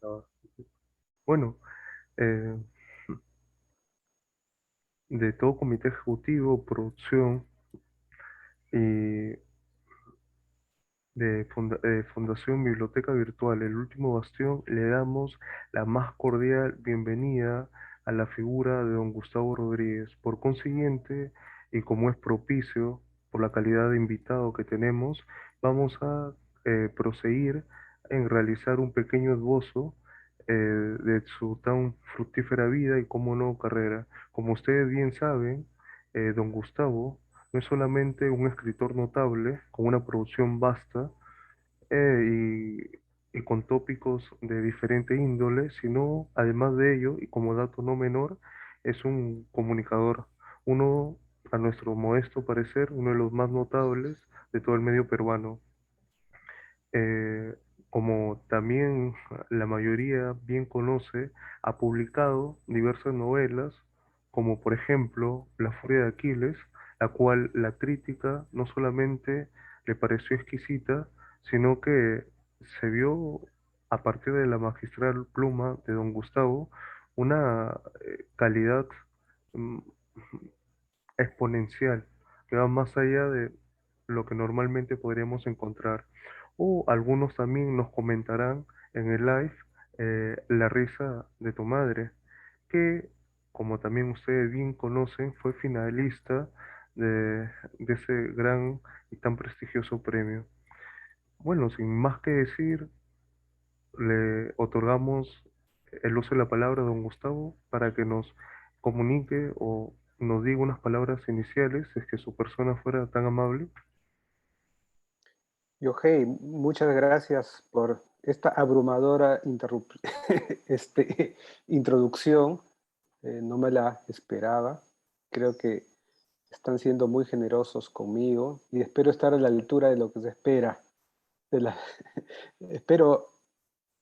Ah, Bueno, eh, de todo comité ejecutivo, producción y de Fundación Biblioteca Virtual, el último bastión, le damos la más cordial bienvenida a la figura de don Gustavo Rodríguez. Por consiguiente, y como es propicio por la calidad de invitado que tenemos, vamos a proseguir en realizar un pequeño esbozo de su tan fructífera vida y, como no, carrera. Como ustedes bien saben, don Gustavo no es solamente un escritor notable, con una producción vasta y con tópicos de diferente índole, sino además de ello, y como dato no menor, es un comunicador, uno, a nuestro modesto parecer, uno de los más notables de todo el medio peruano. Eh, Como también la mayoría bien conoce, ha publicado diversas novelas, como por ejemplo La Furia de Aquiles, la cual la crítica no solamente le pareció exquisita, sino que se vio a partir de la magistral pluma de don Gustavo una calidad mm, exponencial que va más allá de lo que normalmente podríamos encontrar. O algunos también nos comentarán en el live La risa de tu madre, que como también ustedes bien conocen, fue finalista de ese gran y tan prestigioso premio. Bueno, sin más que decir, le otorgamos el uso de la palabra a don Gustavo para que nos comunique o nos diga unas palabras iniciales, si es que su persona fuera tan amable. Yohei, muchas gracias por esta abrumadora introducción. No me la esperaba. Creo que están siendo muy generosos conmigo y espero estar a la altura de lo que se espera. De la... Espero,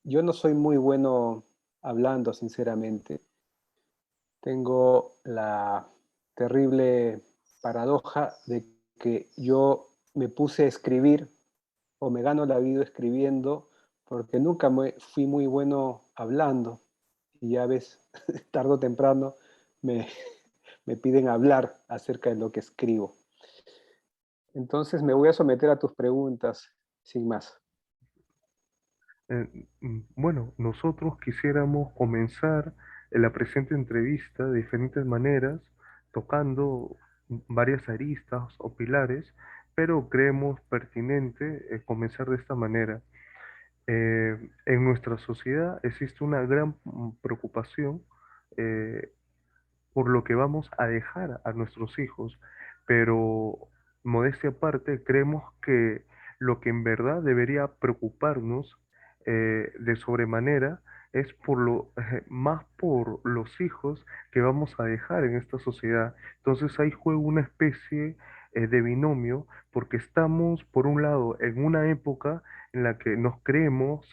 yo no soy muy bueno hablando, sinceramente. Tengo la terrible paradoja de que yo me puse a escribir o me gano la vida escribiendo porque nunca fui muy bueno hablando y ya ves, tarde o temprano me, me piden hablar acerca de lo que escribo. Entonces me voy a someter a tus preguntas sin más. Bueno, nosotros quisiéramos comenzar la presente entrevista de diferentes maneras, tocando varias aristas o pilares, pero creemos pertinente comenzar de esta manera. En nuestra sociedad existe una gran preocupación eh, por lo que vamos a dejar a nuestros hijos, pero modestia aparte, creemos que lo que en verdad debería preocuparnos de sobremanera es más por los hijos que vamos a dejar en esta sociedad. Entonces ahí juega una especie de binomio, porque estamos, por un lado, en una época en la que nos creemos,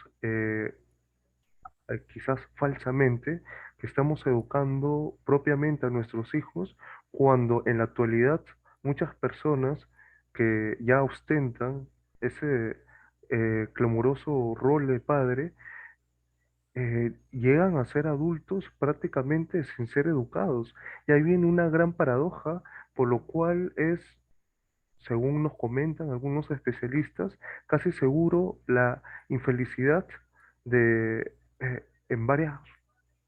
quizás falsamente, que estamos educando propiamente a nuestros hijos, cuando en la actualidad muchas personas que ya ostentan ese clamoroso rol de padre, llegan a ser adultos prácticamente sin ser educados. Y ahí viene una gran paradoja, por lo cual es, según nos comentan algunos especialistas, casi seguro la infelicidad en varias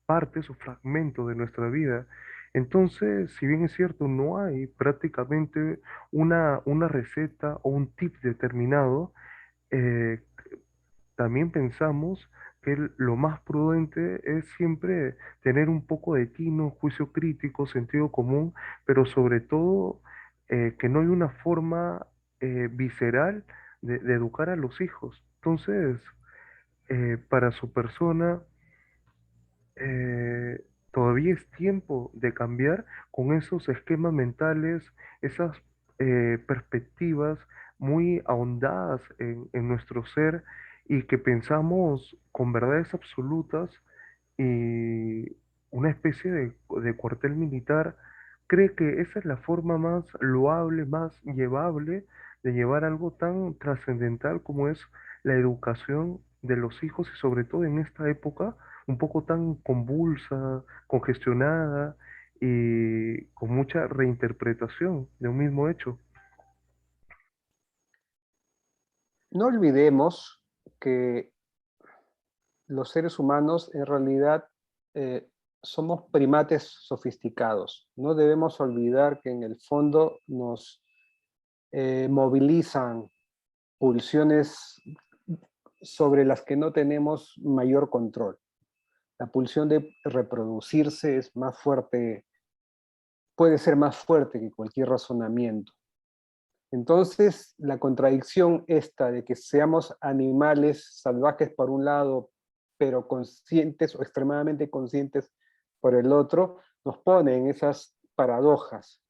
partes o fragmentos de nuestra vida. Entonces, si bien es cierto, no hay prácticamente una receta o un tip determinado, eh, también pensamos que lo más prudente es siempre tener un poco de tino, juicio crítico, sentido común, pero sobre todo que no hay una forma visceral de educar a los hijos. Entonces, para su persona, todavía es tiempo de cambiar con esos esquemas mentales, esas perspectivas muy ahondadas en nuestro ser y que pensamos con verdades absolutas y una especie de cuartel militar cree que esa es la forma más loable, más llevable de llevar algo tan trascendental como es la educación de los hijos y sobre todo en esta época un poco tan convulsa, congestionada y con mucha reinterpretación de un mismo hecho. No olvidemos que los seres humanos en realidad eh, somos primates sofisticados. No debemos olvidar que en el fondo nos movilizan pulsiones sobre las que no tenemos mayor control. La pulsión de reproducirse es más fuerte, puede ser más fuerte que cualquier razonamiento. Entonces, la contradicción esta de que seamos animales salvajes por un lado, pero conscientes o extremadamente conscientes por el otro, nos pone en esas paradojas.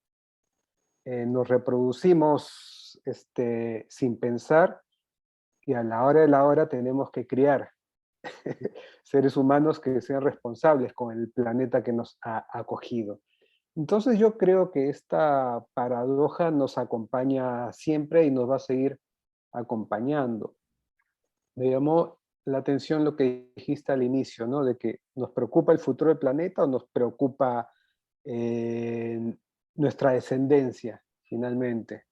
Nos reproducimos sin pensar y a la hora de la hora tenemos que criar seres humanos que sean responsables con el planeta que nos ha acogido. Entonces yo creo que esta paradoja nos acompaña siempre y nos va a seguir acompañando. Me llamó la atención lo que dijiste al inicio, ¿no? De que nos preocupa el futuro del planeta o nos preocupa eh, nuestra descendencia, finalmente.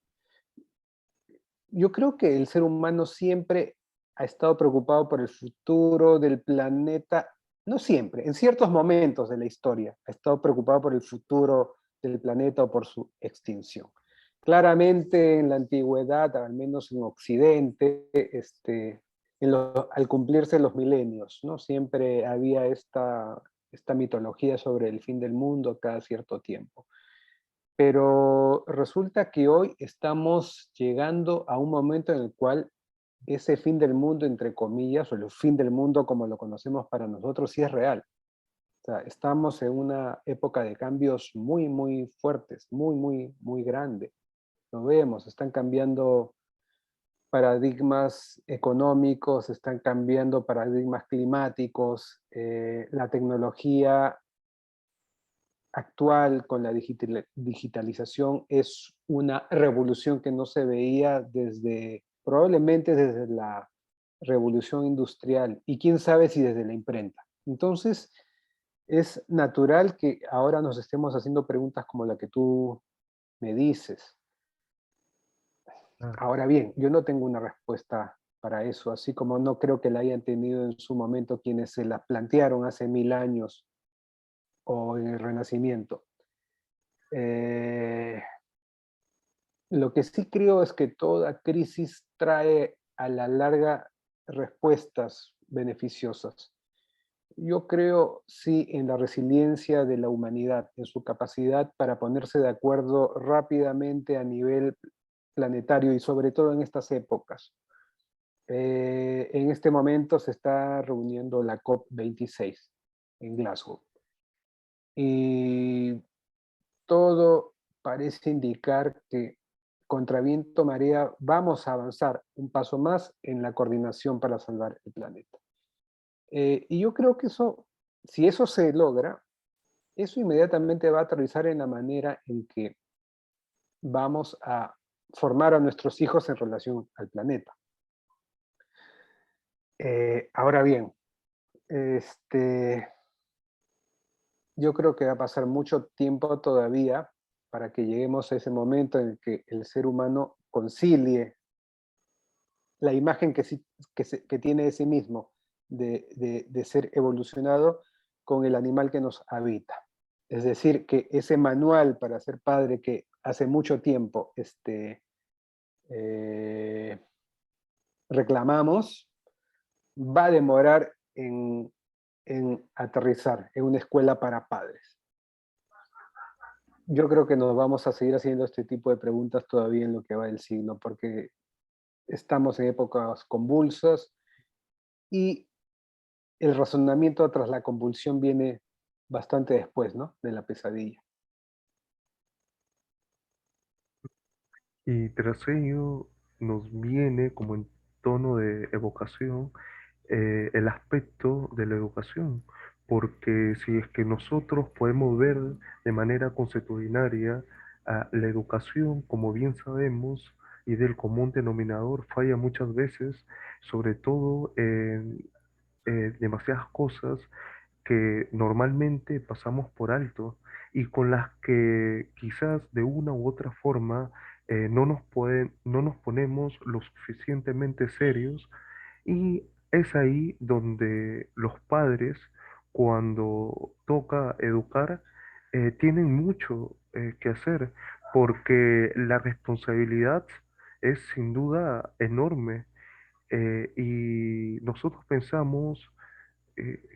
Yo creo que el ser humano siempre ha estado preocupado por el futuro del planeta, no siempre, en ciertos momentos de la historia ha estado preocupado por el futuro del planeta o por su extinción. Claramente en la antigüedad, al menos en Occidente, al cumplirse los milenios, ¿no? Siempre había esta mitología sobre el fin del mundo cada cierto tiempo. Pero resulta que hoy estamos llegando a un momento en el cual ese fin del mundo, entre comillas, o el fin del mundo como lo conocemos para nosotros, sí es real. O sea, estamos en una época de cambios muy, muy fuertes, muy, muy, muy grande. Lo vemos, están cambiando paradigmas económicos, están cambiando paradigmas climáticos, la tecnología actual con la digitalización es una revolución que no se veía desde, probablemente desde la revolución industrial y quién sabe si desde la imprenta. Entonces, es natural que ahora nos estemos haciendo preguntas como la que tú me dices. Claro. Ahora bien, yo no tengo una respuesta para eso, así como no creo que la hayan tenido en su momento quienes se la plantearon hace 1000 años o en el Renacimiento. Eh, Lo que sí creo es que toda crisis trae a la larga respuestas beneficiosas. Yo creo sí en la resiliencia de la humanidad, en su capacidad para ponerse de acuerdo rápidamente a nivel planetario y sobre todo en estas épocas. En este momento se está reuniendo la COP26 en Glasgow y todo parece indicar que contra viento marea vamos a avanzar un paso más en la coordinación para salvar el planeta. Y yo creo que eso, si eso se logra, eso inmediatamente va a aterrizar en la manera en que vamos a formar a nuestros hijos en relación al planeta. Ahora bien, este, yo creo que va a pasar mucho tiempo todavía para que lleguemos a ese momento en el que el ser humano concilie la imagen que tiene de sí mismo, de ser evolucionado con el animal que nos habita. Es decir, que ese manual para ser padre que hace mucho tiempo eh, reclamamos, va a demorar en aterrizar en una escuela para padres. Yo creo que nos vamos a seguir haciendo este tipo de preguntas todavía en lo que va del siglo, porque estamos en épocas convulsas y el razonamiento tras la convulsión viene bastante después, ¿no? De la pesadilla. Y tras ello nos viene como en tono de evocación el aspecto de la educación, porque si es que nosotros podemos ver de manera consuetudinaria la educación, como bien sabemos, y del común denominador falla muchas veces, sobre todo en demasiadas cosas que normalmente pasamos por alto y con las que quizás de una u otra forma no nos ponemos lo suficientemente serios, y es ahí donde los padres, cuando toca educar, tienen mucho que hacer, porque la responsabilidad es sin duda enorme. Y nosotros pensamos,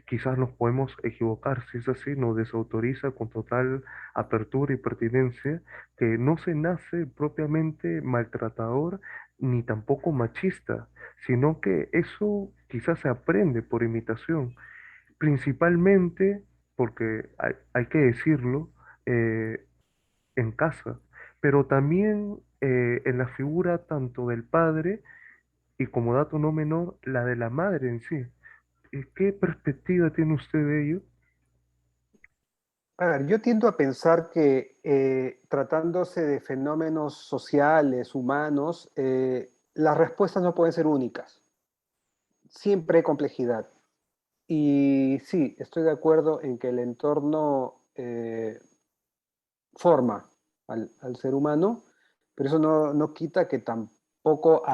quizás nos podemos equivocar, si es así, nos desautoriza con total apertura y pertinencia, que no se nace propiamente maltratador ni tampoco machista, sino que eso quizás se aprende por imitación, principalmente porque hay que decirlo, en casa, pero también en la figura tanto del padre y, como dato no menor, la de la madre en sí. ¿Qué perspectiva tiene usted de ello? A ver, yo tiendo a pensar que tratándose de fenómenos sociales, humanos, las respuestas no pueden ser únicas. Siempre hay complejidad. Y sí, estoy de acuerdo en que el entorno forma al ser humano, pero eso no quita que tampoco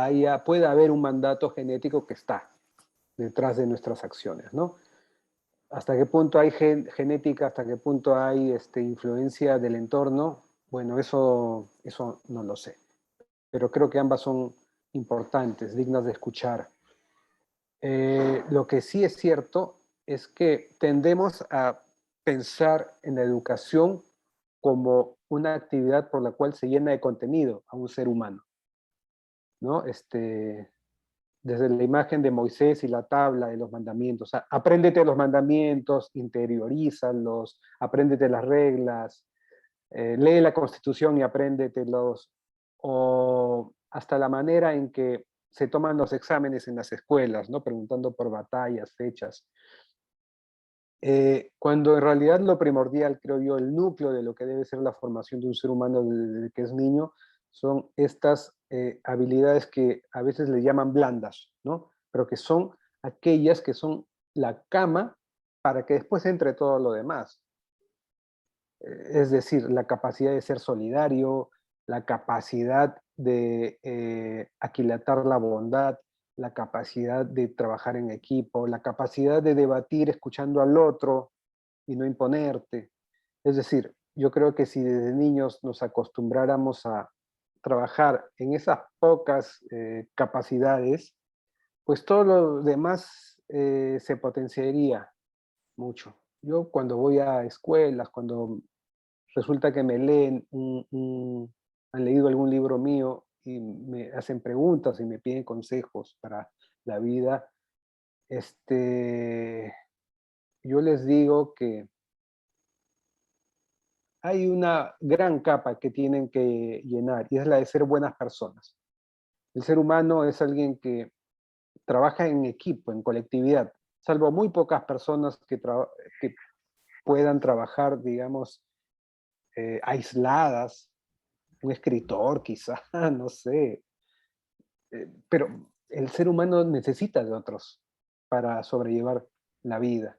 pueda haber un mandato genético que está detrás de nuestras acciones, ¿no? ¿Hasta qué punto hay genética, hasta qué punto hay influencia del entorno? Bueno, eso no lo sé, pero creo que ambas son importantes, dignas de escuchar. Lo que sí es cierto es que tendemos a pensar en la educación como una actividad por la cual se llena de contenido a un ser humano, ¿no? Desde la imagen de Moisés y la tabla de los mandamientos. O sea, apréndete los mandamientos, interiorízalos, apréndete las reglas, lee la Constitución y apréndetelos, o hasta la manera en que se toman los exámenes en las escuelas, ¿no? Preguntando por batallas, fechas. Cuando en realidad lo primordial, creo yo, el núcleo de lo que debe ser la formación de un ser humano desde que es niño, son estas habilidades que a veces le llaman blandas, ¿no? Pero que son aquellas que son la cama para que después entre todo lo demás. Es decir, la capacidad de ser solidario, la capacidad de aquilatar la bondad, la capacidad de trabajar en equipo, la capacidad de debatir escuchando al otro y no imponerte. Es decir, yo creo que si desde niños nos acostumbráramos a trabajar en esas pocas capacidades, pues todo lo demás se potenciaría mucho. Yo cuando voy a escuelas, cuando resulta que me leen, han leído algún libro mío y me hacen preguntas y me piden consejos para la vida, yo les digo que hay una gran capa que tienen que llenar y es la de ser buenas personas. El ser humano es alguien que trabaja en equipo, en colectividad, salvo muy pocas personas que puedan trabajar, digamos, aisladas, un escritor quizá, no sé, pero el ser humano necesita de otros para sobrellevar la vida.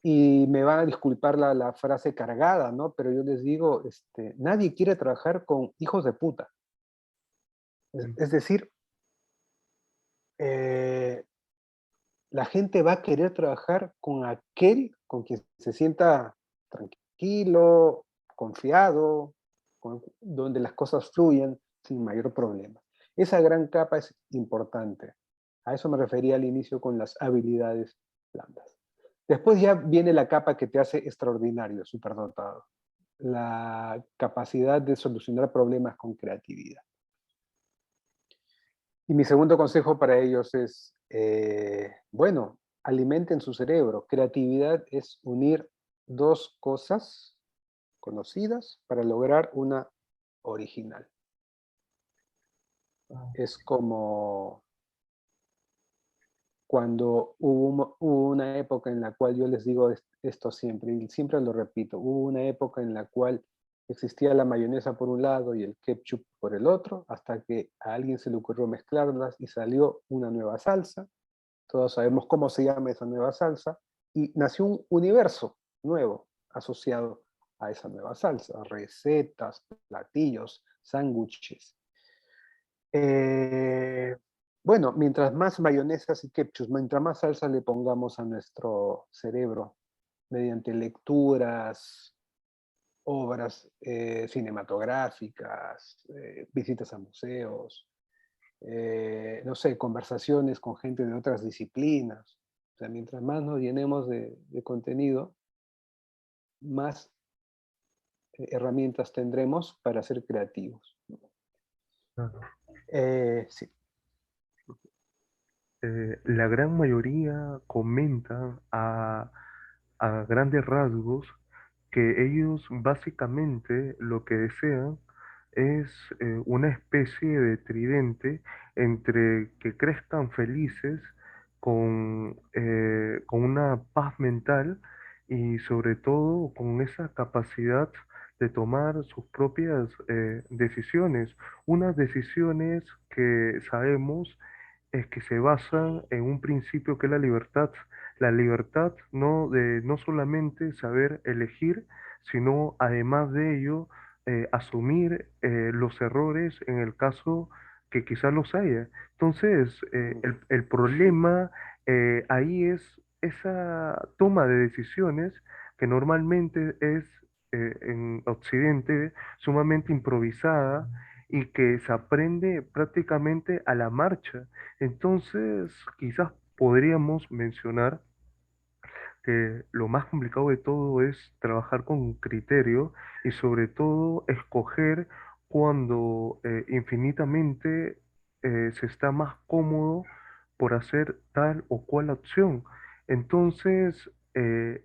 Y me van a disculpar la frase cargada, ¿no? Pero yo les digo, nadie quiere trabajar con hijos de puta. Es decir, eh, la gente va a querer trabajar con aquel con quien se sienta tranquilo, confiado, donde las cosas fluyan sin mayor problema. Esa gran capa es importante. A eso me refería al inicio con las habilidades blandas. Después ya viene la capa que te hace extraordinario, superdotado. La capacidad de solucionar problemas con creatividad. Y mi segundo consejo para ellos es, bueno, alimenten su cerebro. Creatividad es unir dos cosas conocidas para lograr una original. Es como cuando hubo una época en la cual yo les digo esto siempre, y siempre lo repito, hubo una época en la cual Existía la mayonesa por un lado y el ketchup por el otro, hasta que a alguien se le ocurrió mezclarlas y salió una nueva salsa. Todos sabemos cómo se llama esa nueva salsa, y nació un universo nuevo asociado a esa nueva salsa, recetas, platillos, sándwiches. Eh, bueno, mientras más mayonesas y ketchup, mientras más salsa le pongamos a nuestro cerebro mediante lecturas, obras cinematográficas, visitas a museos, no sé, conversaciones con gente de otras disciplinas. O sea, mientras más nos llenemos de contenido, más herramientas tendremos para ser creativos. Claro. Sí. La gran mayoría comentan a grandes rasgos que ellos básicamente lo que desean es una especie de tridente entre que crezcan felices con una paz mental y sobre todo con esa capacidad de tomar sus propias decisiones, unas decisiones que sabemos es que se basan en un principio que es la libertad no de no solamente saber elegir, sino además de ello asumir los errores en el caso que quizás los haya. Entonces, el problema ahí es esa toma de decisiones que normalmente es en Occidente sumamente improvisada y que se aprende prácticamente a la marcha. Entonces, quizás podríamos mencionar que lo más complicado de todo es trabajar con criterio y sobre todo escoger cuando infinitamente se está más cómodo por hacer tal o cual acción. Entonces,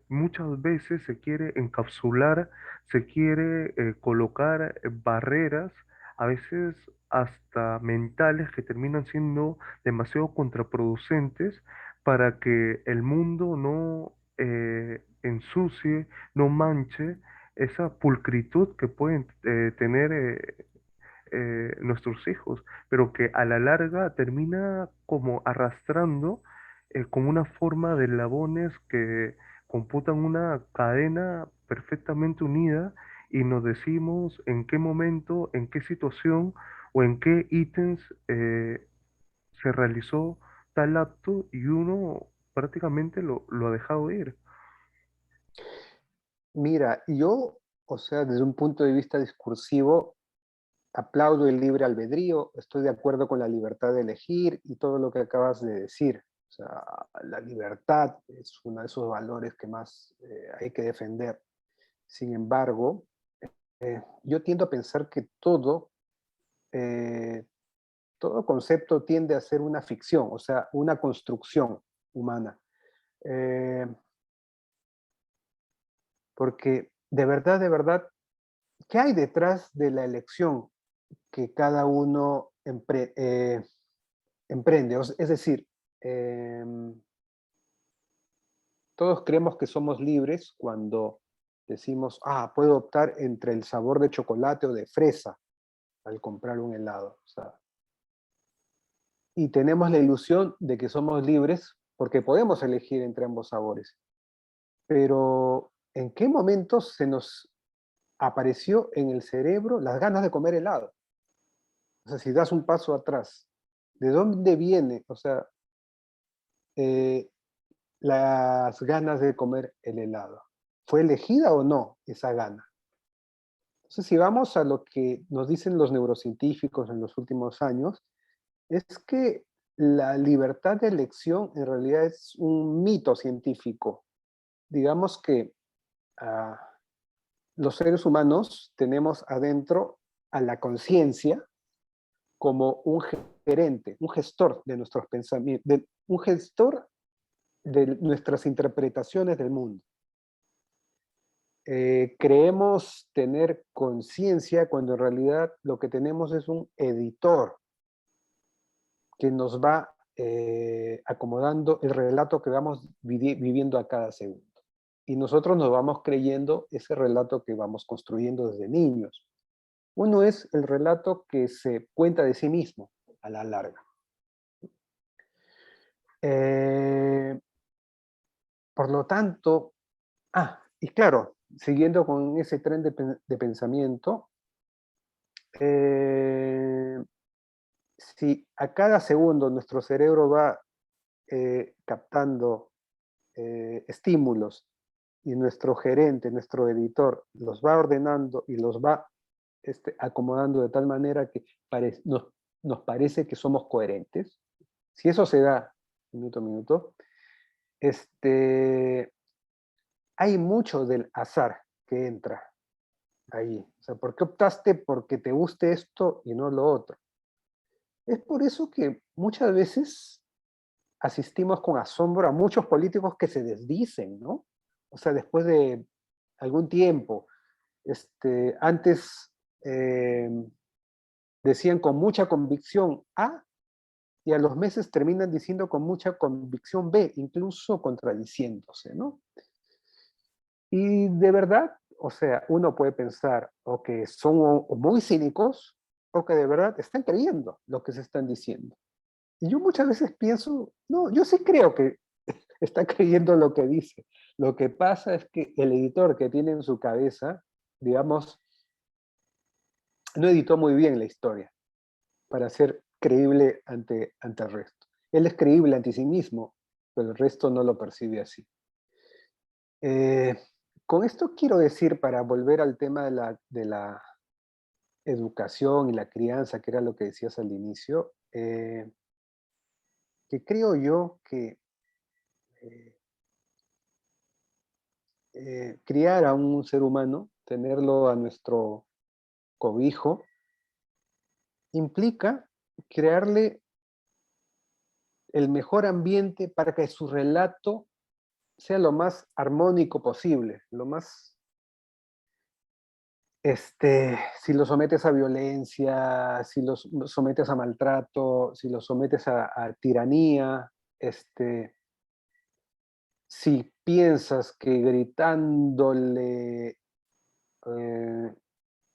muchas veces se quiere encapsular, se quiere colocar barreras, a veces hasta mentales, que terminan siendo demasiado contraproducentes para que el mundo no ensucie, no manche esa pulcritud que pueden tener nuestros hijos, pero que a la larga termina como arrastrando como una forma de eslabones que computan una cadena perfectamente unida y nos decimos en qué momento, en qué situación o en qué ítems se realizó tal acto y uno prácticamente lo ha dejado ir. Mira, yo, o sea, desde un punto de vista discursivo, aplaudo el libre albedrío, estoy de acuerdo con la libertad de elegir y todo lo que acabas de decir. O sea, la libertad es uno de esos valores que más hay que defender. Sin embargo, yo tiendo a pensar que eh, todo concepto tiende a ser una ficción, o sea, una construcción humana. Eh, Porque de verdad, ¿qué hay detrás de la elección que cada uno emprende? Es decir, em, todos creemos que somos libres cuando decimos, ah, puedo optar entre el sabor de chocolate o de fresa al comprar un helado. O sea, y tenemos la ilusión de que somos libres porque podemos elegir entre ambos sabores. Pero, ¿en qué momento se nos apareció en el cerebro las ganas de comer helado? O sea, si das un paso atrás, ¿de dónde viene, o sea, eh, las ganas de comer el helado? ¿Fue elegida o no esa gana? Entonces, si vamos a lo que nos dicen los neurocientíficos en los últimos años, es que la libertad de elección en realidad es un mito científico. Digamos que ah, los seres humanos tenemos adentro a la conciencia como un gerente, un gestor de nuestros pensamientos, un gestor de nuestras interpretaciones del mundo. Creemos tener conciencia cuando en realidad lo que tenemos es un editor que nos va acomodando el relato que vamos viviendo a cada segundo. y nosotros nos vamos creyendo ese relato que vamos construyendo desde niños. Uno es el relato que se cuenta de sí mismo a la larga. Eh, por lo tanto, y claro, siguiendo con ese tren de pensamiento, eh, si a cada segundo nuestro cerebro va captando estímulos y nuestro gerente, nuestro editor, los va ordenando y los va acomodando de tal manera que nos parece que somos coherentes, si eso se da minuto a minuto, este, hay mucho del azar que entra ahí. O sea, ¿por qué optaste porque te guste esto y no lo otro? Es por eso que muchas veces asistimos con asombro a muchos políticos que se desdicen, ¿no? O sea, después de algún tiempo, antes eh, decían con mucha convicción A y a los meses terminan diciendo con mucha convicción B, incluso contradiciéndose, ¿no? Y de verdad, o sea, uno puede pensar o que son o muy cínicos o que de verdad están creyendo lo que se están diciendo. Y yo muchas veces pienso, no, yo sí creo que está creyendo lo que dice. Lo que pasa es que el editor que tiene en su cabeza, digamos, no editó muy bien la historia para ser creíble ante el resto. Él es creíble ante sí mismo, pero el resto no lo percibe así. Eh, con esto quiero decir, para volver al tema de la educación y la crianza, que era lo que decías al inicio, que creo yo que eh, criar a un ser humano, tenerlo a nuestro cobijo, implica crearle el mejor ambiente para que su relato sea lo más armónico posible, lo más, si lo sometes a violencia, si lo sometes a maltrato, si lo sometes a tiranía, si piensas que gritándole eh,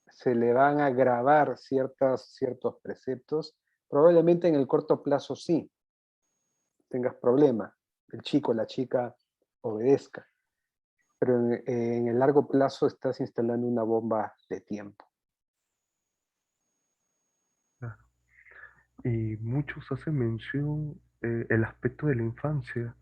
se le van a grabar ciertos preceptos, probablemente en el corto plazo sí tengas problema, el chico, la chica obedezca, pero en el largo plazo estás instalando una bomba de tiempo. Claro. Y muchos hacen mención el aspecto de la infancia,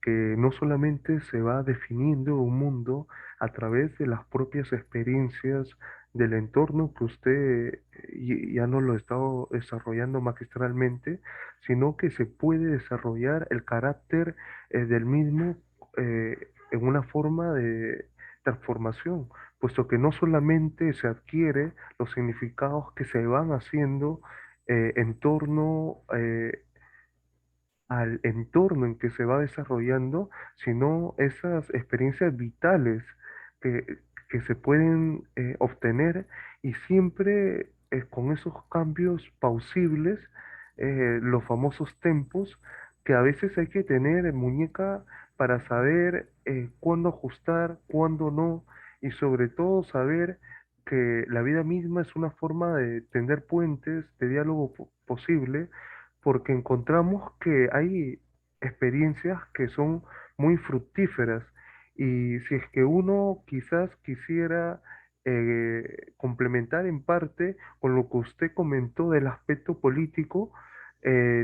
que no solamente se va definiendo un mundo a través de las propias experiencias del entorno que usted ya no lo ha estado desarrollando magistralmente, sino que se puede desarrollar el carácter del mismo en una forma de transformación, puesto que no solamente se adquiere los significados que se van haciendo en torno al entorno en que se va desarrollando, sino esas experiencias vitales que, que se pueden obtener y siempre con esos cambios pausibles, los famosos tempos, que a veces hay que tener en muñeca para saber cuándo ajustar, cuándo no, y sobre todo saber que la vida misma es una forma de tender puentes de diálogo posible porque encontramos que hay experiencias que son muy fructíferas y si es que uno quizás quisiera complementar en parte con lo que usted comentó del aspecto político,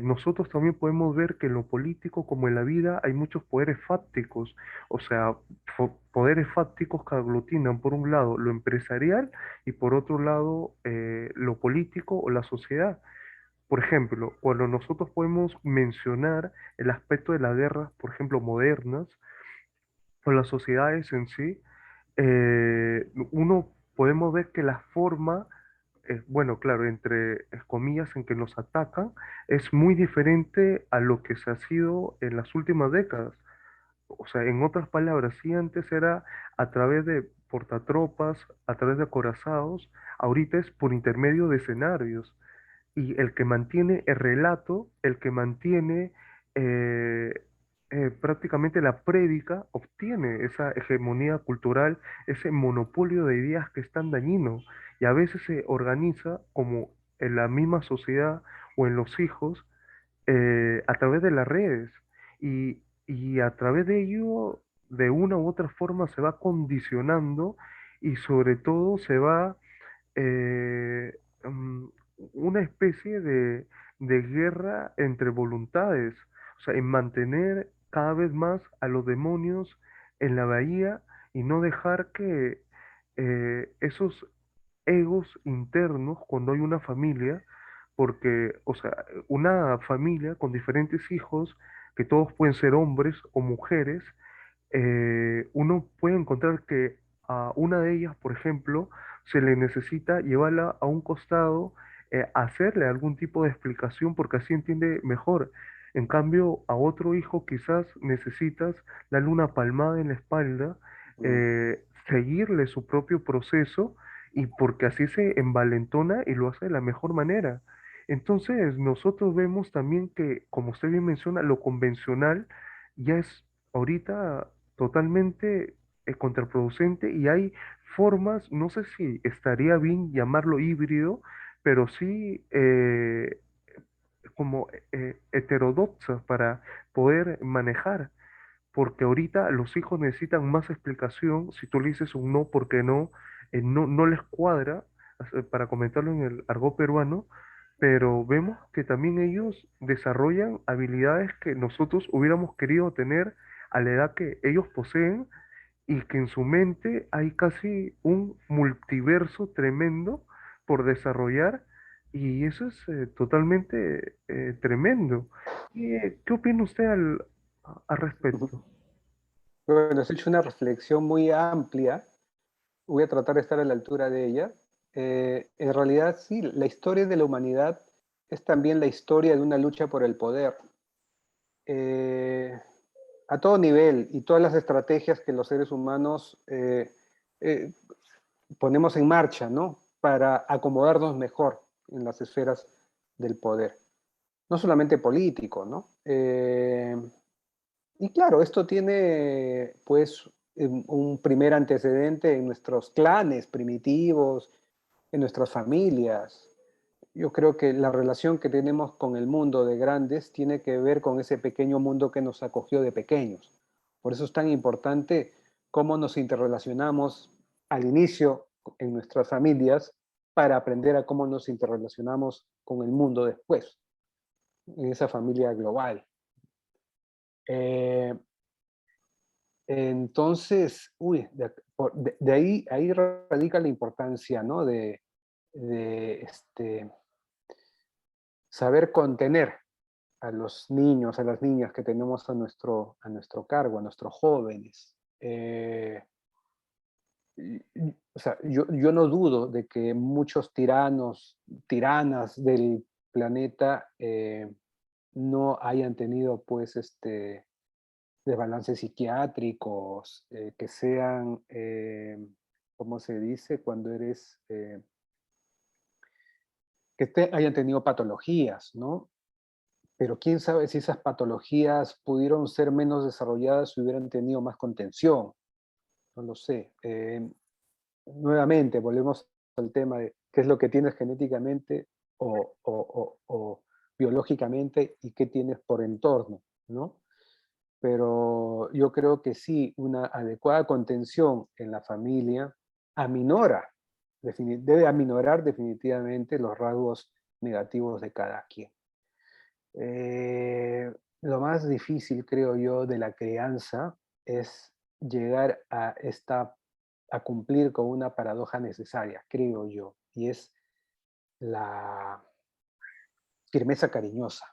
nosotros también podemos ver que en lo político como en la vida hay muchos poderes fácticos, o sea, poderes fácticos que aglutinan por un lado lo empresarial y por otro lado lo político o la sociedad. Por ejemplo, cuando nosotros podemos mencionar el aspecto de las guerras, por ejemplo, modernas, o las sociedades en sí, uno podemos ver que la forma, bueno, claro, entre comillas, en que nos atacan, es muy diferente a lo que se ha sido en las últimas décadas. O sea, en otras palabras, si antes era a través de portatropas, a través de acorazados, ahorita es por intermedio de escenarios y el que mantiene el relato, el que mantiene eh, prácticamente la prédica obtiene esa hegemonía cultural, ese monopolio de ideas que es tan dañino y a veces se organiza como en la misma sociedad o en los hijos a través de las redes y a través de ello de una u otra forma se va condicionando y sobre todo se va eh, mm, una especie de guerra entre voluntades, o sea, en mantener cada vez más a los demonios en la bahía y no dejar que esos egos internos cuando hay una familia, porque, o sea, una familia con diferentes hijos, que todos pueden ser hombres o mujeres, uno puede encontrar que a una de ellas, por ejemplo, se le necesita llevarla a un costado, hacerle algún tipo de explicación porque así entiende mejor. En cambio, a otro hijo quizás necesitas darle una palmada en la espalda, Mm, seguirle su propio proceso y porque así se envalentona y lo hace de la mejor manera. Entonces, nosotros vemos también que, como usted bien menciona, lo convencional ya es ahorita totalmente contraproducente y hay formas, no sé si estaría bien llamarlo híbrido, pero sí como heterodoxas para poder manejar, porque ahorita los hijos necesitan más explicación, si tú le dices un no, porque no, no les cuadra, para comentarlo en el argot peruano, pero vemos que también ellos desarrollan habilidades que nosotros hubiéramos querido tener a la edad que ellos poseen y que en su mente hay casi un multiverso tremendo por desarrollar y eso es totalmente tremendo. ¿Qué opina usted al ujú. respecto? Bueno, has hecho una reflexión muy amplia. Voy a tratar de estar a la altura de ella. En realidad, sí, la historia de la humanidad es también la historia de una lucha por el poder. Eh, a todo nivel y todas las estrategias que los seres humanos eh, ponemos en marcha, ¿no? Para acomodarnos mejor en las esferas del poder. No solamente político, ¿no? Y claro, esto tiene pues un primer antecedente en nuestros clanes primitivos, en nuestras familias. Yo creo que la relación que tenemos con el mundo de grandes tiene que ver con ese pequeño mundo que nos acogió de pequeños. Por eso es tan importante cómo nos interrelacionamos al inicio en nuestras familias para aprender a cómo nos interrelacionamos con el mundo después, en esa familia global. Eh, entonces, uy, de ahí radica la importancia, ¿no? De saber contener a los niños, a las niñas que tenemos a nuestro cargo, a nuestros jóvenes. O sea, yo no dudo de que muchos tiranos, tiranas del planeta no hayan tenido, pues, desbalances psiquiátricos, que sean, ¿cómo se dice? Cuando eres, hayan tenido patologías, ¿no? Pero quién sabe si esas patologías pudieron ser menos desarrolladas si hubieran tenido más contención, no lo sé. Nuevamente, volvemos al tema de qué es lo que tienes genéticamente o biológicamente y qué tienes por entorno, ¿no? Pero yo creo que sí, una adecuada contención en la familia aminora, debe aminorar definitivamente los rasgos negativos de cada quien. Lo más difícil, creo yo, de la crianza es llegar a cumplir con una paradoja necesaria, creo yo, y es la firmeza cariñosa.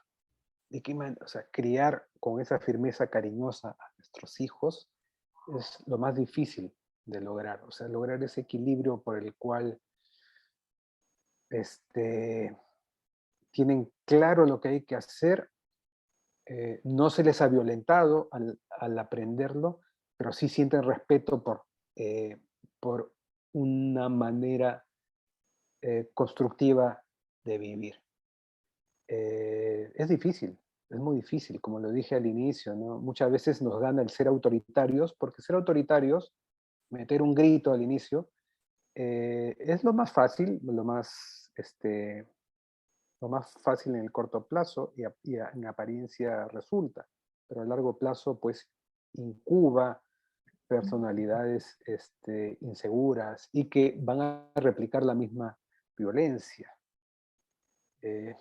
O sea, criar con esa firmeza cariñosa a nuestros hijos es lo más difícil de lograr, o sea, lograr ese equilibrio por el cual este, tienen claro lo que hay que hacer, no se les ha violentado al aprenderlo, pero sí sienten respeto por una manera constructiva de vivir. Es difícil, es muy difícil, como lo dije al inicio, ¿no? Muchas veces nos gana el ser autoritarios, porque ser autoritarios, meter un grito al inicio, es lo más fácil, lo más fácil en el corto plazo en apariencia resulta, pero a largo plazo pues incuba personalidades inseguras y que van a replicar la misma violencia. Eh,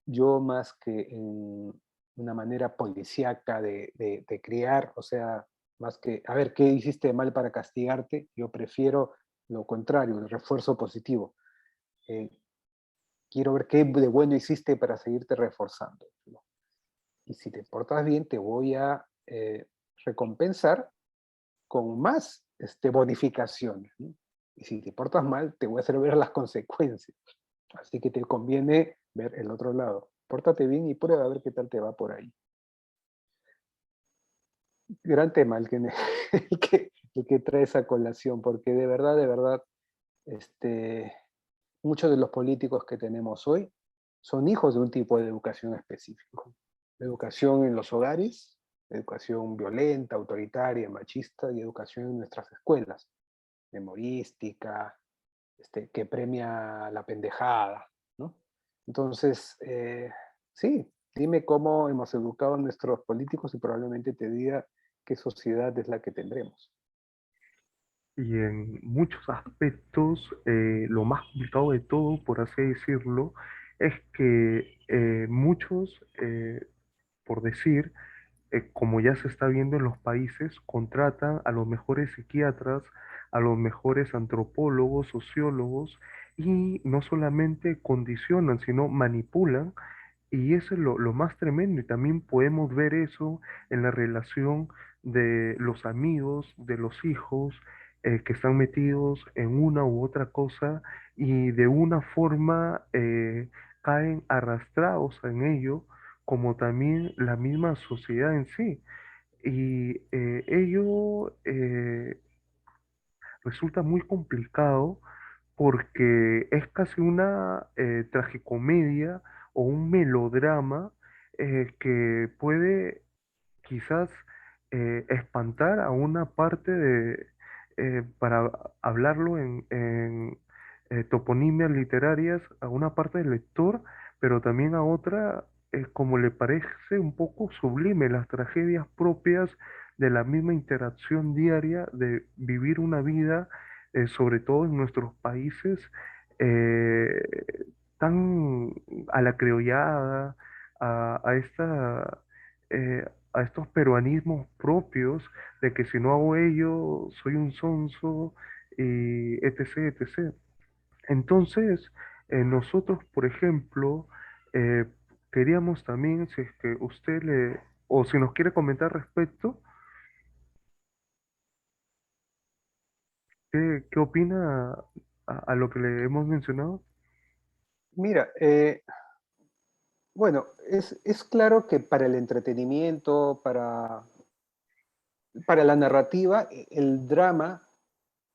yo más que en una manera policíaca de criar, o sea, más que, a ver, ¿qué hiciste de mal para castigarte? Yo prefiero lo contrario, el refuerzo positivo. Eh, quiero ver qué de bueno hiciste para seguirte reforzando, ¿no? Y si te portas bien, te voy a recompensar con más bonificaciones, ¿no? Y si te portas mal, te voy a hacer ver las consecuencias. Así que te conviene ver el otro lado. Pórtate bien y prueba a ver qué tal te va por ahí. Gran tema el que, el que trae esa colación, porque de verdad, este, muchos de los políticos que tenemos hoy son hijos de un tipo de educación específico. Educación en los hogares, educación violenta, autoritaria, machista y educación en nuestras escuelas, memorística, que premia la pendejada, ¿no? Entonces, sí, dime cómo hemos educado a nuestros políticos y probablemente te diga qué sociedad es la que tendremos. Y en muchos aspectos, lo más complicado de todo, por así decirlo, es que muchos, por decir, como ya se está viendo en los países, contratan a los mejores psiquiatras, a los mejores antropólogos, sociólogos, y no solamente condicionan, sino manipulan, y eso es lo más tremendo, y también podemos ver eso en la relación de los amigos, de los hijos, que están metidos en una u otra cosa y de una forma caen arrastrados en ello, como también la misma sociedad en sí. Y ello resulta muy complicado porque es casi una tragicomedia o un melodrama que puede quizás espantar a una parte para hablarlo en toponimias literarias, a una parte del lector, pero también a otra, como le parece un poco sublime, las tragedias propias de la misma interacción diaria de vivir una vida, sobre todo en nuestros países, eh, tan a la criollada, a esta a estos peruanismos propios de que si no hago ello soy un sonso y etc, etc. Entonces, nosotros, por ejemplo, eh, queríamos también, si es que usted le, o si nos quiere comentar respecto, qué opina a lo que le hemos mencionado? Mira, bueno, es claro que para el entretenimiento, para la narrativa, el drama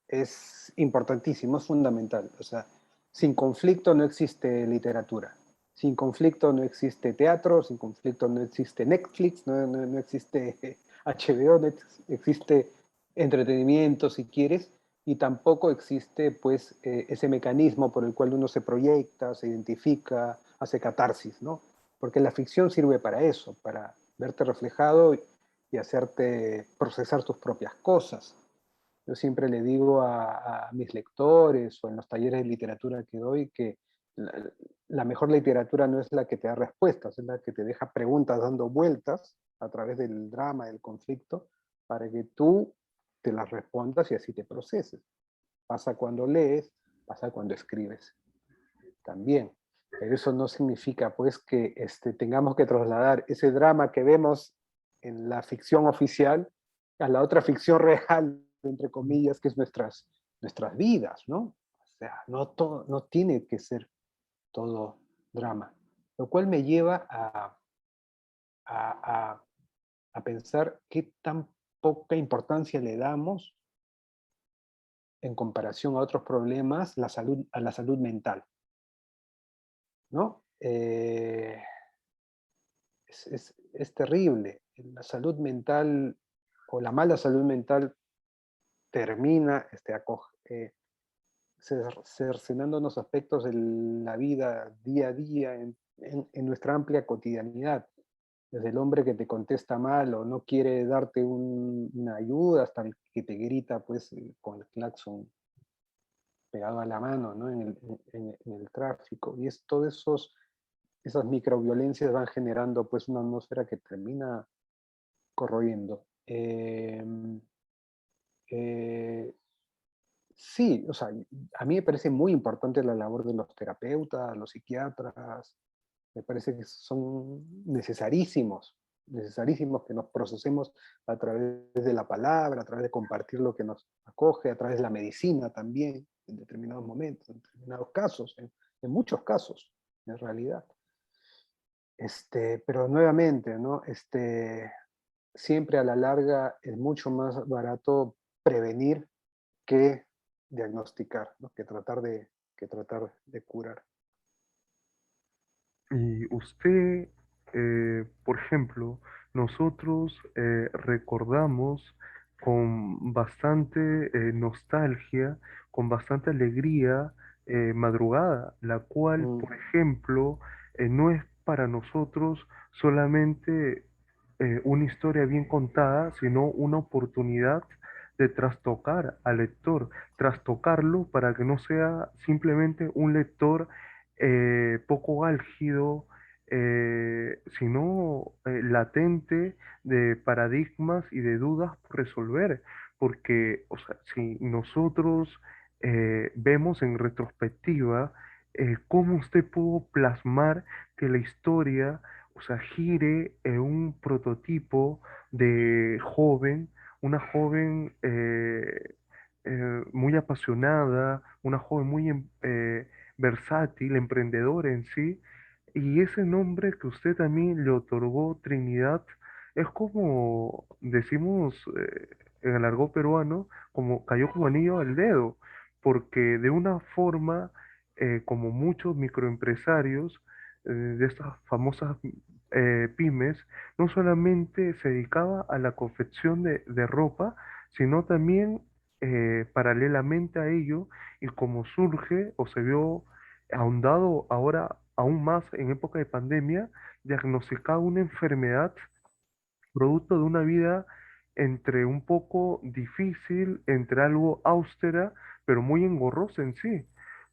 es importantísimo, es fundamental. O sea, sin conflicto no existe literatura. Sin conflicto no existe teatro, sin conflicto no existe Netflix, no existe HBO, no existe entretenimiento si quieres, y tampoco existe pues ese mecanismo por el cual uno se proyecta, se identifica, hace catarsis, ¿no? Porque la ficción sirve para eso, para verte reflejado y hacerte procesar tus propias cosas. Yo siempre le digo a mis lectores o en los talleres de literatura que doy que la, la mejor literatura no es la que te da respuestas, es la que te deja preguntas dando vueltas a través del drama, del conflicto, para que tú te las respondas y así te proceses. Pasa cuando lees, pasa cuando escribes también. Pero eso no significa pues que tengamos que trasladar ese drama que vemos en la ficción oficial a la otra ficción real, entre comillas, que es nuestras vidas, ¿no? O sea, no, todo, no tiene que ser todo drama. Lo cual me lleva a, a, a pensar qué tan poca importancia le damos en comparación a otros problemas a la salud mental, ¿no? es terrible. La salud mental o la mala salud mental termina cercenándonos aspectos de la vida día a día en nuestra amplia cotidianidad. Desde el hombre que te contesta mal o no quiere darte una ayuda hasta el que te grita pues con el claxon pegado a la mano, ¿no? En el tráfico. Y es todos esas microviolencias van generando pues una atmósfera que termina corroyendo. Eh, sí, o sea, a mí me parece muy importante la labor de los terapeutas, los psiquiatras, me parece que son necesarísimos, necesarísimos que nos procesemos a través de la palabra, a través de compartir lo que nos acoge, a través de la medicina también, en determinados momentos, en determinados casos, en muchos casos, en realidad. Pero nuevamente, ¿no? Siempre a la larga es mucho más barato prevenir que diagnosticar, ¿no? Que tratar de curar. Y usted, por ejemplo, nosotros recordamos con bastante nostalgia, con bastante alegría, Madrugada, la cual, Mm, por ejemplo, no es para nosotros solamente una historia bien contada, sino una oportunidad de trastocar al lector, trastocarlo para que no sea simplemente un lector poco álgido, sino latente de paradigmas y de dudas por resolver. Porque, o sea, si nosotros vemos en retrospectiva cómo usted pudo plasmar que la historia, o sea, gire en un prototipo de joven, una joven muy apasionada, una joven muy versátil, emprendedor en sí, y ese nombre que usted también le otorgó, Trinidad, es como decimos en el argot peruano, como cayó como anillo al dedo, porque de una forma, como muchos microempresarios de estas famosas pymes, no solamente se dedicaba a la confección de ropa, sino también paralelamente a ello, y como surge o se vio ahondado ahora aún más en época de pandemia, diagnosticada una enfermedad producto de una vida entre un poco difícil, entre algo austera, pero muy engorrosa en sí,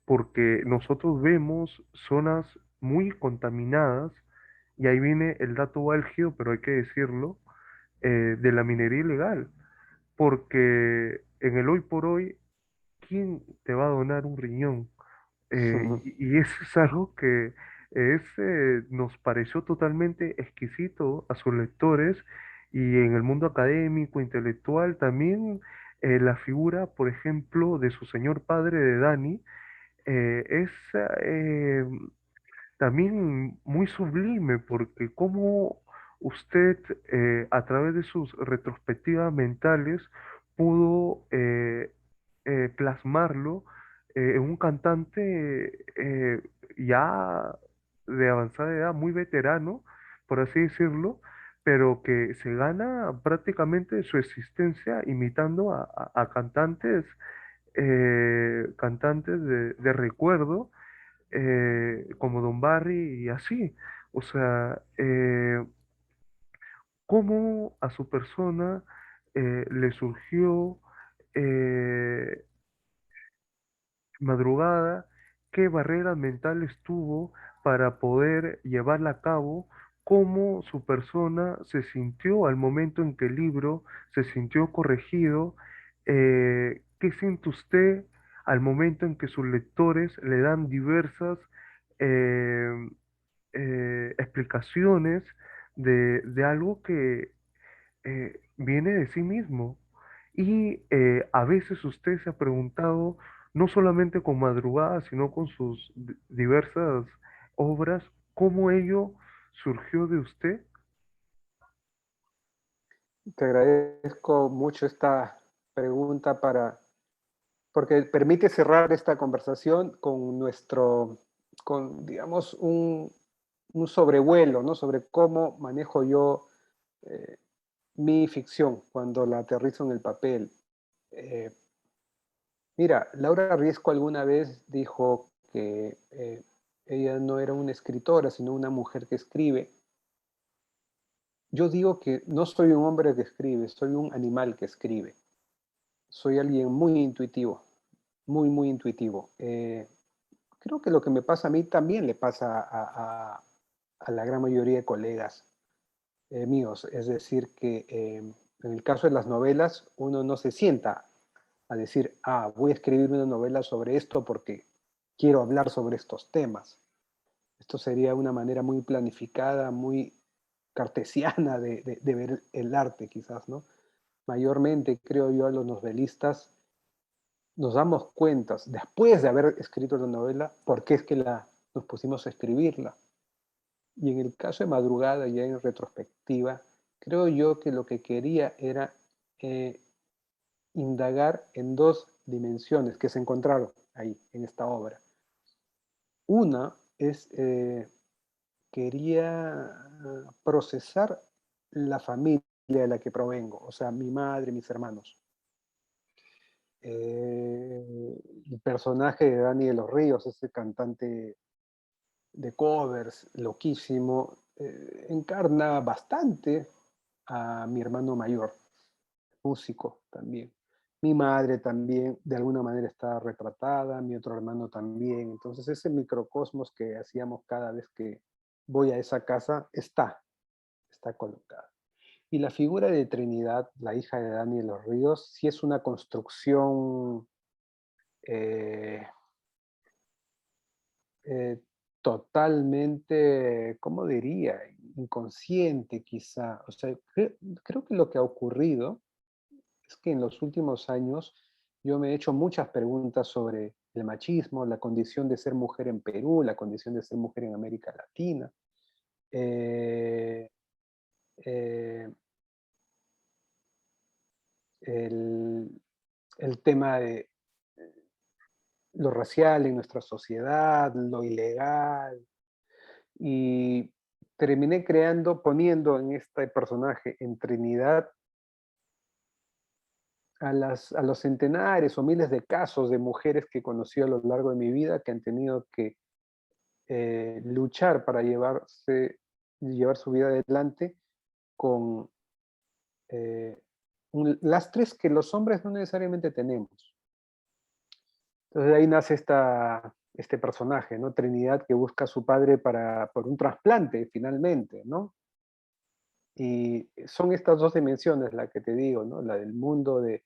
porque nosotros vemos zonas muy contaminadas, y ahí viene el dato álgido, pero hay que decirlo, de la minería ilegal, porque en el hoy por hoy, ¿quién te va a donar un riñón? Y eso es algo que nos pareció totalmente exquisito a sus lectores, y en el mundo académico, intelectual, también la figura, por ejemplo, de su señor padre de Dani, es eh, también muy sublime, porque cómo usted, a través de sus retrospectivas mentales, pudo plasmarlo en un cantante ya de avanzada edad, muy veterano, por así decirlo, pero que se gana prácticamente su existencia imitando a cantantes, cantantes de recuerdo, como Don Barry y así. O sea, cómo a su persona le surgió eh, Madrugada, qué barreras mentales tuvo para poder llevarla a cabo, cómo su persona se sintió al momento en que el libro se sintió corregido, qué siente usted al momento en que sus lectores le dan diversas eh, explicaciones de algo que viene de sí mismo. Y a veces usted se ha preguntado, no solamente con Madrugada, sino con sus diversas obras, cómo ello surgió de usted. Te agradezco mucho esta pregunta porque permite cerrar esta conversación con digamos, un sobrevuelo, ¿no? Sobre cómo manejo yo eh, mi ficción cuando la aterrizo en el papel. Eh, Mira, Laura Riesco alguna vez dijo que ella no era una escritora, sino una mujer que escribe. Yo digo que no soy un hombre que escribe, soy un animal que escribe. Soy alguien muy intuitivo, muy, muy intuitivo. Creo que lo que me pasa a mí también le pasa a la gran mayoría de colegas míos. Es decir, que en el caso de las novelas, uno no se sienta a decir, ah, voy a escribir una novela sobre esto porque quiero hablar sobre estos temas. Esto sería una manera muy planificada, muy cartesiana de ver el arte, quizás, ¿no? Mayormente, creo yo, a los novelistas nos damos cuenta, después de haber escrito la novela, por qué es que nos pusimos a escribirla. Y en el caso de Madrugada, ya en retrospectiva, creo yo que lo que quería era eh, indagar en dos dimensiones que se encontraron ahí, en esta obra. Una es, quería procesar la familia de la que provengo, o sea, mi madre, mis hermanos. El personaje de Dani de los Ríos, ese cantante de covers, loquísimo, encarna bastante a mi hermano mayor, músico también. Mi madre también de alguna manera está retratada, mi otro hermano también. Entonces ese microcosmos que hacíamos cada vez que voy a esa casa está colocada. Y la figura de Trinidad, la hija de Dani de los Ríos, sí es una construcción eh, eh, totalmente, ¿cómo diría? Inconsciente quizá. O sea, creo que lo que ha ocurrido es que en los últimos años yo me he hecho muchas preguntas sobre el machismo, la condición de ser mujer en Perú, la condición de ser mujer en América Latina, eh, eh, el, el tema de lo racial en nuestra sociedad, lo ilegal, y terminé creando, poniendo en este personaje, en Trinidad, a los centenares o miles de casos de mujeres que conocí a lo largo de mi vida que han tenido que luchar para llevar su vida adelante con eh, lastres que los hombres no necesariamente tenemos. Entonces de ahí nace este personaje, ¿no? Trinidad, que busca a su padre por un trasplante finalmente, ¿no? Y son estas dos dimensiones la que te digo, ¿no? La del mundo de,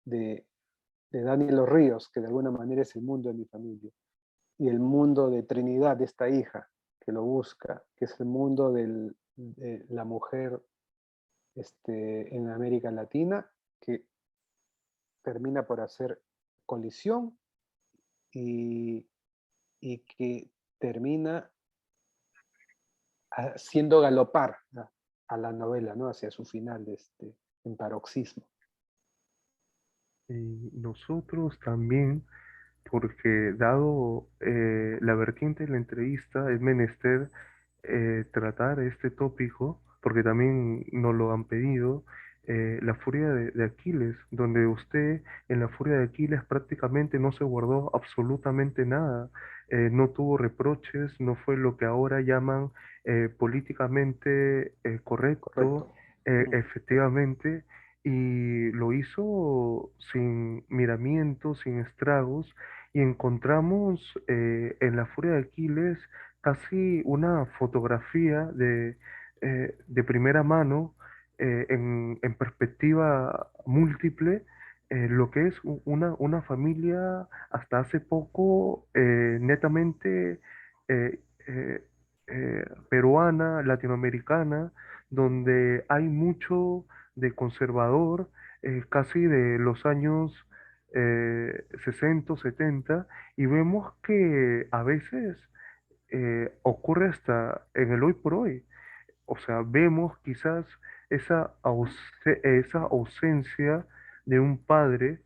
de Dani Los Ríos, que de alguna manera es el mundo de mi familia, y el mundo de Trinidad, de esta hija que lo busca, que es el mundo de la mujer en América Latina, que termina por hacer colisión y, y que termina haciendo galopar a la novela, ¿no? Hacia su final, en paroxismo. Y nosotros también, porque dado la vertiente de la entrevista, es menester tratar este tópico, porque también nos lo han pedido, la furia de Aquiles, donde usted en la furia de Aquiles prácticamente no se guardó absolutamente nada, no tuvo reproches, no fue lo que ahora llaman políticamente correcto, Correcto. Ujú. efectivamente, y lo hizo sin miramientos, sin estragos, y encontramos en la furia de Aquiles casi una fotografía de primera mano, en perspectiva múltiple, lo que es una familia hasta hace poco netamente eh, eh, peruana, latinoamericana, donde hay mucho de conservador, casi de los años 60, 70, y vemos que a veces ocurre hasta en el hoy por hoy. O sea, vemos quizás esa ausencia de un padre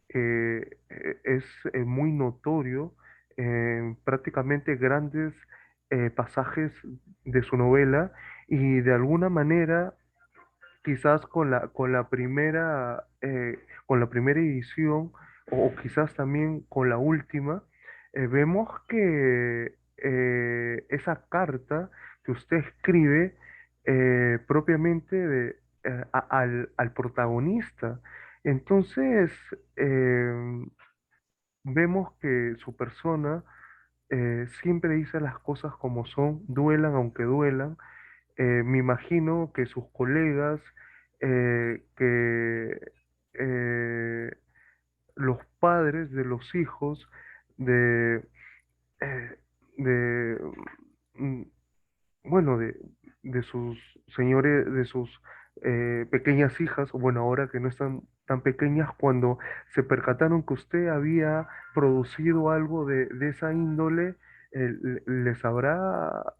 que es muy notorio en prácticamente grandes pasajes de su novela y de alguna manera, quizás con la primera edición o quizás también con la última, vemos que esa carta que usted escribe propiamente al protagonista. Entonces, eh, vemos que su persona siempre dice las cosas como son, duelan aunque duelan. Me imagino que sus colegas, que los padres de los hijos de, eh, de, mm, bueno, de sus señores, de sus pequeñas hijas, o bueno, ahora que no están tan pequeñas, cuando se percataron que usted había producido algo de esa índole, les habrá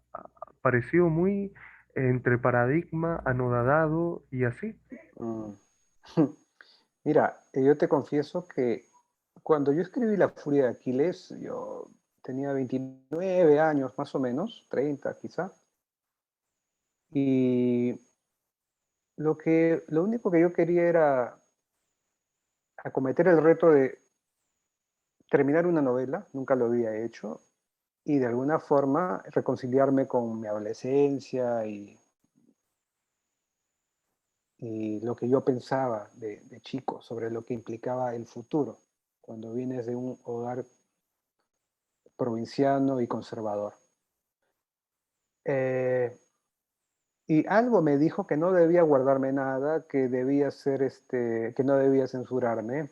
parecido muy entre paradigma, anodadado y así. Mm. Mira, yo te confieso que cuando yo escribí La Furia de Aquiles, yo tenía 29 años más o menos, 30 quizá, y lo único que yo quería era acometer el reto de terminar una novela, nunca lo había hecho, y de alguna forma reconciliarme con mi adolescencia y lo que yo pensaba de chico sobre lo que implicaba el futuro cuando vienes de un hogar provinciano y conservador. Eh, y algo me dijo que no debía guardarme nada, que debía ser que no debía censurarme.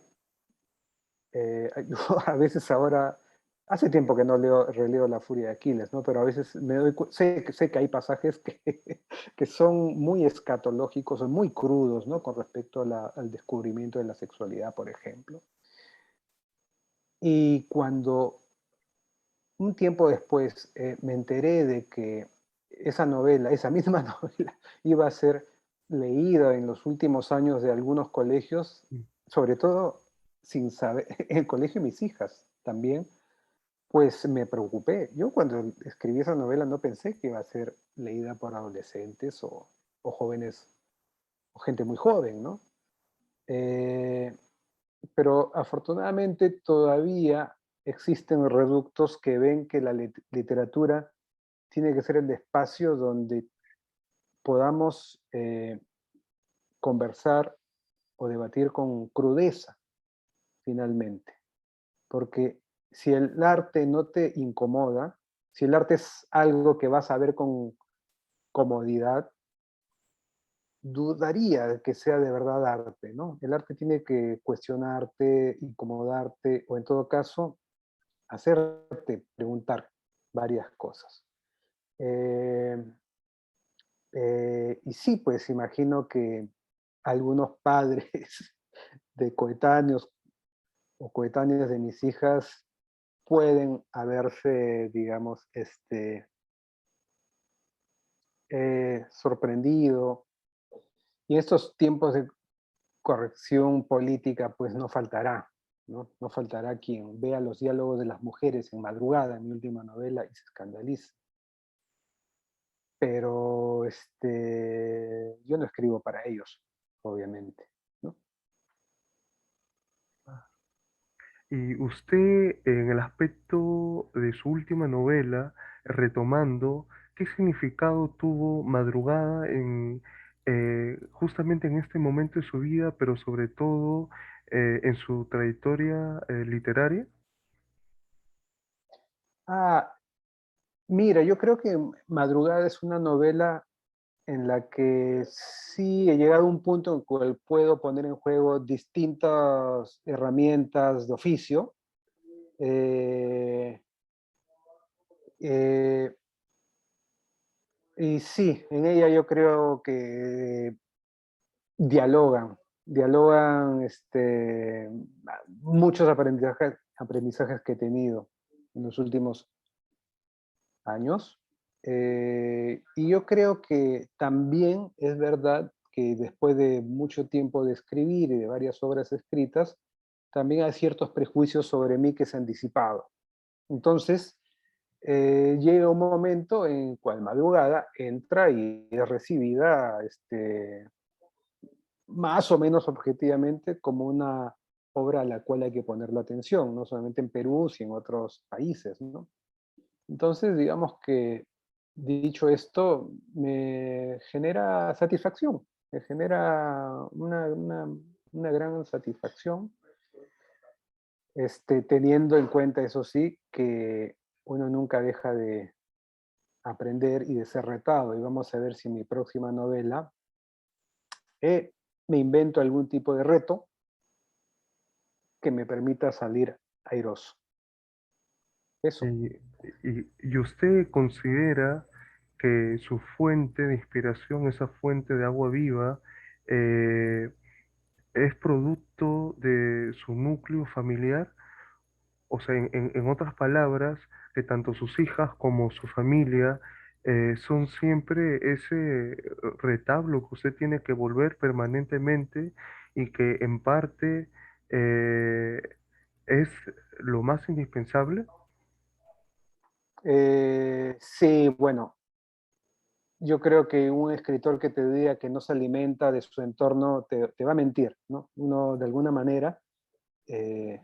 Yo a veces ahora, hace tiempo que no releo La Furia de Aquiles, ¿no? Pero a veces sé que hay pasajes que, que son muy escatológicos o muy crudos, ¿no? Con respecto a al descubrimiento de la sexualidad, por ejemplo. Y cuando un tiempo después me enteré de que esa novela, esa misma novela, iba a ser leída en los últimos años de algunos colegios, Mm. sobre todo sin saber, en el colegio de mis hijas también, pues me preocupé. Yo cuando escribí esa novela no pensé que iba a ser leída por adolescentes o jóvenes, o gente muy joven, ¿no? Eh, pero afortunadamente todavía existen reductos que ven que la literatura tiene que ser el espacio donde podamos conversar o debatir con crudeza, finalmente. Porque si el arte no te incomoda, si el arte es algo que vas a ver con comodidad, dudaría de que sea de verdad arte, ¿no? El arte tiene que cuestionarte, incomodarte o en todo caso hacerte preguntar varias cosas. Eh, y sí, pues imagino que algunos padres de coetáneos o coetáneas de mis hijas pueden haberse, digamos, sorprendido. Y en estos tiempos de corrección política, pues no faltará, ¿no? No faltará quien vea los diálogos de las mujeres en Madrugada, en mi última novela, y se escandalice. Pero yo no escribo para ellos, obviamente, ¿no? Y usted, en el aspecto de su última novela, retomando, ¿qué significado tuvo Madrugada justamente en este momento de su vida, pero sobre todo en su trayectoria literaria? Ah, mira, yo creo que Madrugada es una novela en la que sí he llegado a un punto en el cual puedo poner en juego distintas herramientas de oficio. eh, eh, y sí, en ella yo creo que dialogan muchos aprendizajes que he tenido en los últimos años. Y yo creo que también es verdad que después de mucho tiempo de escribir y de varias obras escritas, también hay ciertos prejuicios sobre mí que se han disipado. Entonces, llega un momento en cual madrugada entra y es recibida más o menos objetivamente como una obra a la cual hay que ponerle atención, no solamente en Perú, sino en otros países, ¿no? Entonces, digamos que, dicho esto, me genera satisfacción, me genera una gran satisfacción, teniendo en cuenta, eso sí, que uno nunca deja de aprender y de ser retado. Y vamos a ver si en mi próxima novela me invento algún tipo de reto que me permita salir airoso. Eso. Y, y usted considera que su fuente de inspiración, esa fuente de agua viva, eh, es producto de su núcleo familiar, o sea, en otras palabras, que tanto sus hijas como su familia son siempre ese retablo que usted tiene que volver permanentemente y que en parte eh, es lo más indispensable. Sí, bueno, yo creo que un escritor que te diga que no se alimenta de su entorno te va a mentir, ¿no? Uno, de alguna manera, eh,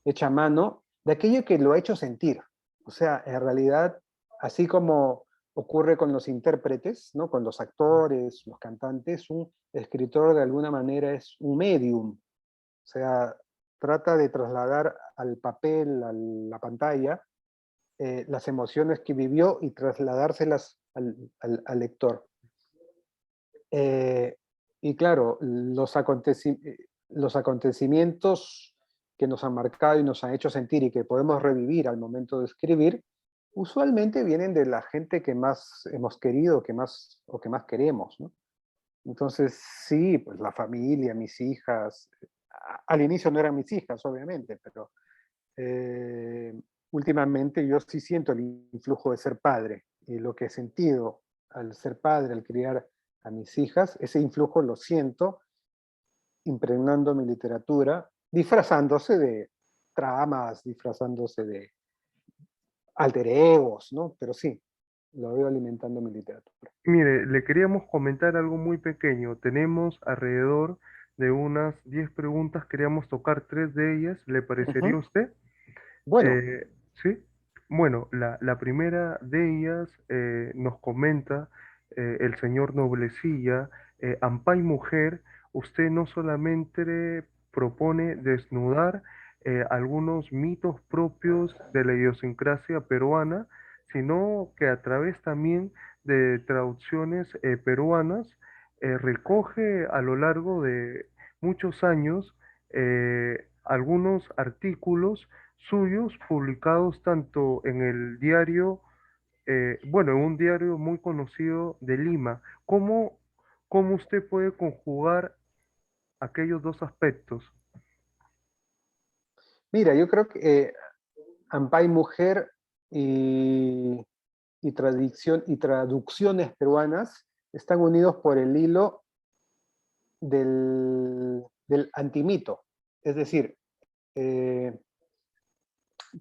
echa mano de aquello que lo ha hecho sentir. O sea, en realidad, así como ocurre con los intérpretes, ¿no? Con los actores, los cantantes, un escritor de alguna manera es un medium. O sea, trata de trasladar al papel, a la pantalla, las emociones que vivió y trasladárselas al lector. Eh, y claro, los acontecimientos que nos han marcado y nos han hecho sentir y que podemos revivir al momento de escribir, usualmente vienen de la gente que más hemos querido, que más queremos, ¿no? Entonces, sí, pues la familia, mis hijas, al inicio no eran mis hijas, obviamente, pero eh, últimamente yo sí siento el influjo de ser padre y lo que he sentido al ser padre, al criar a mis hijas, ese influjo lo siento impregnando mi literatura, disfrazándose de tramas, disfrazándose de alter egos, ¿no? Pero sí, lo veo alimentando mi literatura. Mire, le queríamos comentar algo muy pequeño. Tenemos alrededor de unas 10 preguntas, queríamos tocar tres de ellas. ¿Le parecería a Ujú. usted? Bueno, Sí. Bueno, la primera de ellas nos comenta el señor Noblecilla, Ampay Mujer, usted no solamente propone desnudar algunos mitos propios de la idiosincrasia peruana, sino que a través también de traducciones peruanas recoge a lo largo de muchos años algunos artículos suyos publicados tanto en el diario, bueno, en un diario muy conocido de Lima. ¿Cómo usted puede conjugar aquellos dos aspectos? mira, yo creo que Ampay Mujer y, y traducciones peruanas están unidos por el hilo del antimito. Es decir, eh,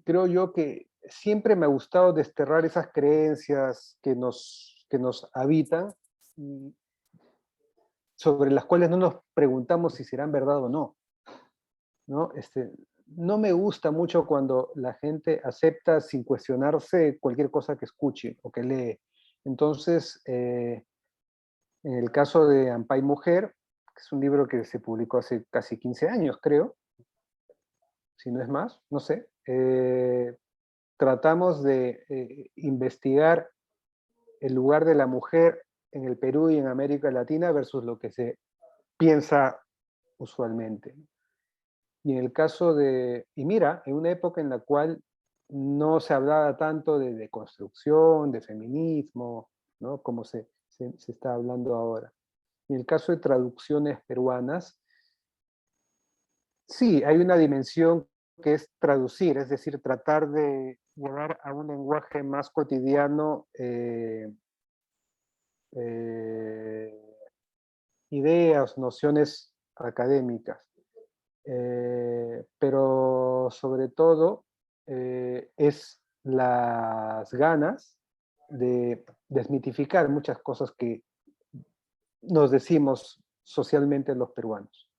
creo yo que siempre me ha gustado desterrar esas creencias que nos habitan, y sobre las cuales no nos preguntamos si serán verdad o no, ¿no? No me gusta mucho cuando la gente acepta sin cuestionarse cualquier cosa que escuche o que lee. Entonces, en el caso de Ampay Mujer, que es un libro que se publicó hace casi 15 años, creo, si no es más, no sé, tratamos de investigar el lugar de la mujer en el Perú y en América Latina versus lo que se piensa usualmente. Y en el caso de, y mira, en una época en la cual no se hablaba tanto de deconstrucción, de feminismo, ¿no? Como se está hablando ahora. Y en el caso de traducciones peruanas, sí, hay una dimensión que es traducir, es decir, tratar de llevar a un lenguaje más cotidiano eh, ideas, nociones académicas. Pero sobre todo es las ganas de desmitificar muchas cosas que nos decimos socialmente los peruanos.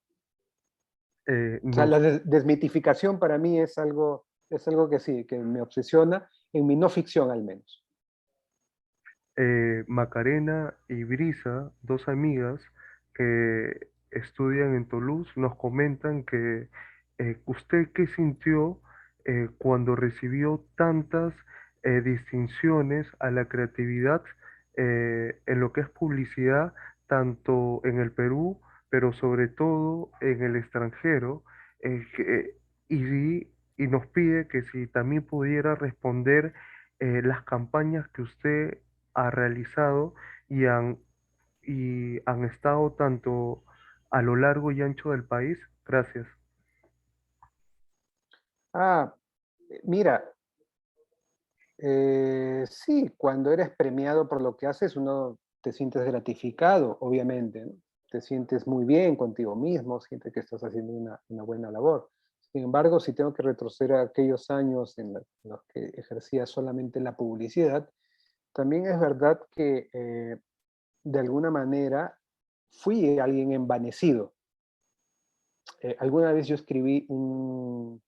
O sea, Nos la desmitificación para mí es algo que sí, que me obsesiona, en mi no ficción al menos. Macarena y Brisa, dos amigas que estudian en Toulouse, nos comentan que usted qué sintió cuando recibió tantas distinciones a la creatividad en lo que es publicidad, tanto en el Perú, pero sobre todo en el extranjero, y nos pide que si también pudiera responder las campañas que usted ha realizado y han estado tanto a lo largo y ancho del país. Gracias. Ah, mira, sí, cuando eres premiado por lo que haces, uno te sientes gratificado, obviamente, ¿no? Te sientes muy bien contigo mismo, sientes que estás haciendo una buena labor. Sin embargo, si tengo que retroceder a aquellos años en los que ejercía solamente la publicidad, también es verdad que de alguna manera fui alguien envanecido. Alguna vez yo escribí un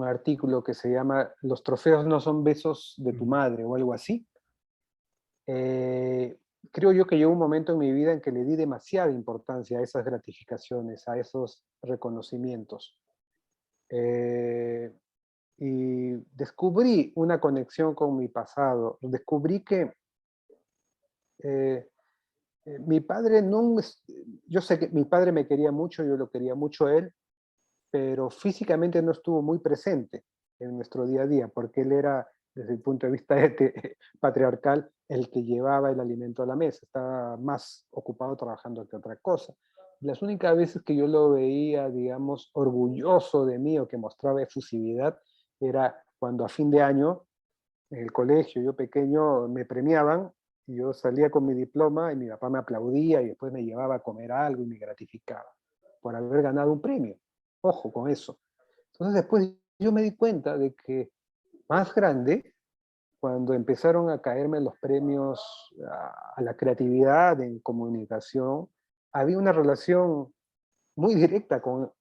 artículo que se llama Los trofeos no son besos de tu Ujú. madre o algo así. Eh, Creo yo que llegó un momento en mi vida en que le di demasiada importancia a esas gratificaciones, a esos reconocimientos. Eh, y descubrí una conexión con mi pasado. Descubrí que eh, mi padre no, yo sé que mi padre me quería mucho, yo lo quería mucho a él, pero físicamente no estuvo muy presente en nuestro día a día, porque él era, desde el punto de vista patriarcal, el que llevaba el alimento a la mesa, estaba más ocupado trabajando que otra cosa. Las únicas veces que yo lo veía, digamos, orgulloso de mí o que mostraba efusividad, era cuando a fin de año, en el colegio, yo pequeño, me premiaban y yo salía con mi diploma y mi papá me aplaudía y después me llevaba a comer algo y me gratificaba por haber ganado un premio. Ojo con eso. Entonces después yo me di cuenta de que más grande, cuando empezaron a caerme los premios a la creatividad en comunicación, había una relación muy directa con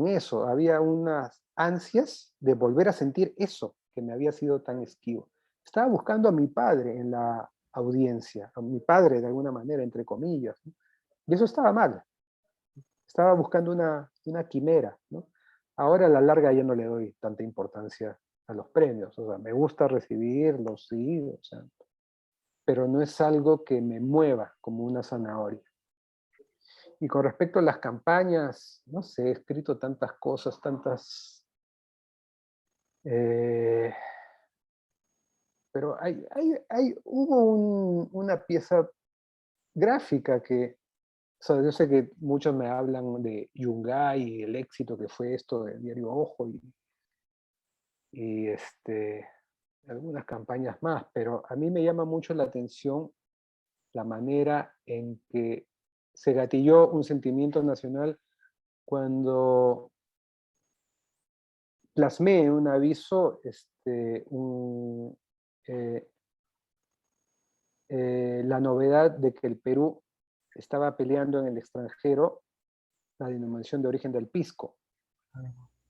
eso. Había unas ansias de volver a sentir eso que me había sido tan esquivo. Estaba buscando a mi padre en la audiencia, a mi padre de alguna manera, entre comillas, ¿no? Y eso estaba mal. Estaba buscando una quimera, ¿no? Ahora a la larga ya no le doy tanta importancia a los premios, o sea, me gusta recibirlos, sí, o sea, pero no es algo que me mueva como una zanahoria. Y con respecto a las campañas, no sé, he escrito tantas cosas, eh, pero hubo una pieza gráfica que, o sea, yo sé que muchos me hablan de Yungay y el éxito que fue esto del diario Ojo y algunas campañas más, pero a mí me llama mucho la atención la manera en que se gatilló un sentimiento nacional cuando plasmé en un aviso eh, la novedad de que el Perú estaba peleando en el extranjero la denominación de origen del pisco.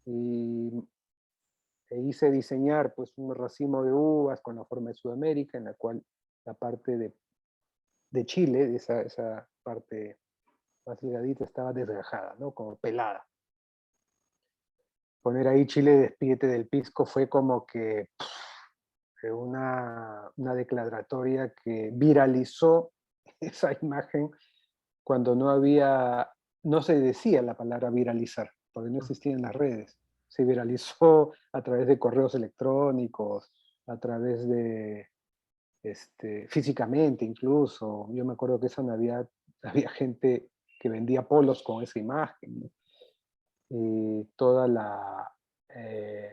Y hice diseñar pues un racimo de uvas con la forma de Sudamérica, en la cual la parte de Chile, esa parte más delgadita, estaba desgajada, ¿no? Como pelada. Poner ahí Chile despídete del pisco fue como que una declaratoria que viralizó esa imagen cuando no se decía la palabra viralizar, porque no existía en las redes. Se viralizó a través de correos electrónicos, a través de, físicamente incluso. Yo me acuerdo que esa Navidad había gente que vendía polos con esa imagen, ¿no? Y toda la, eh,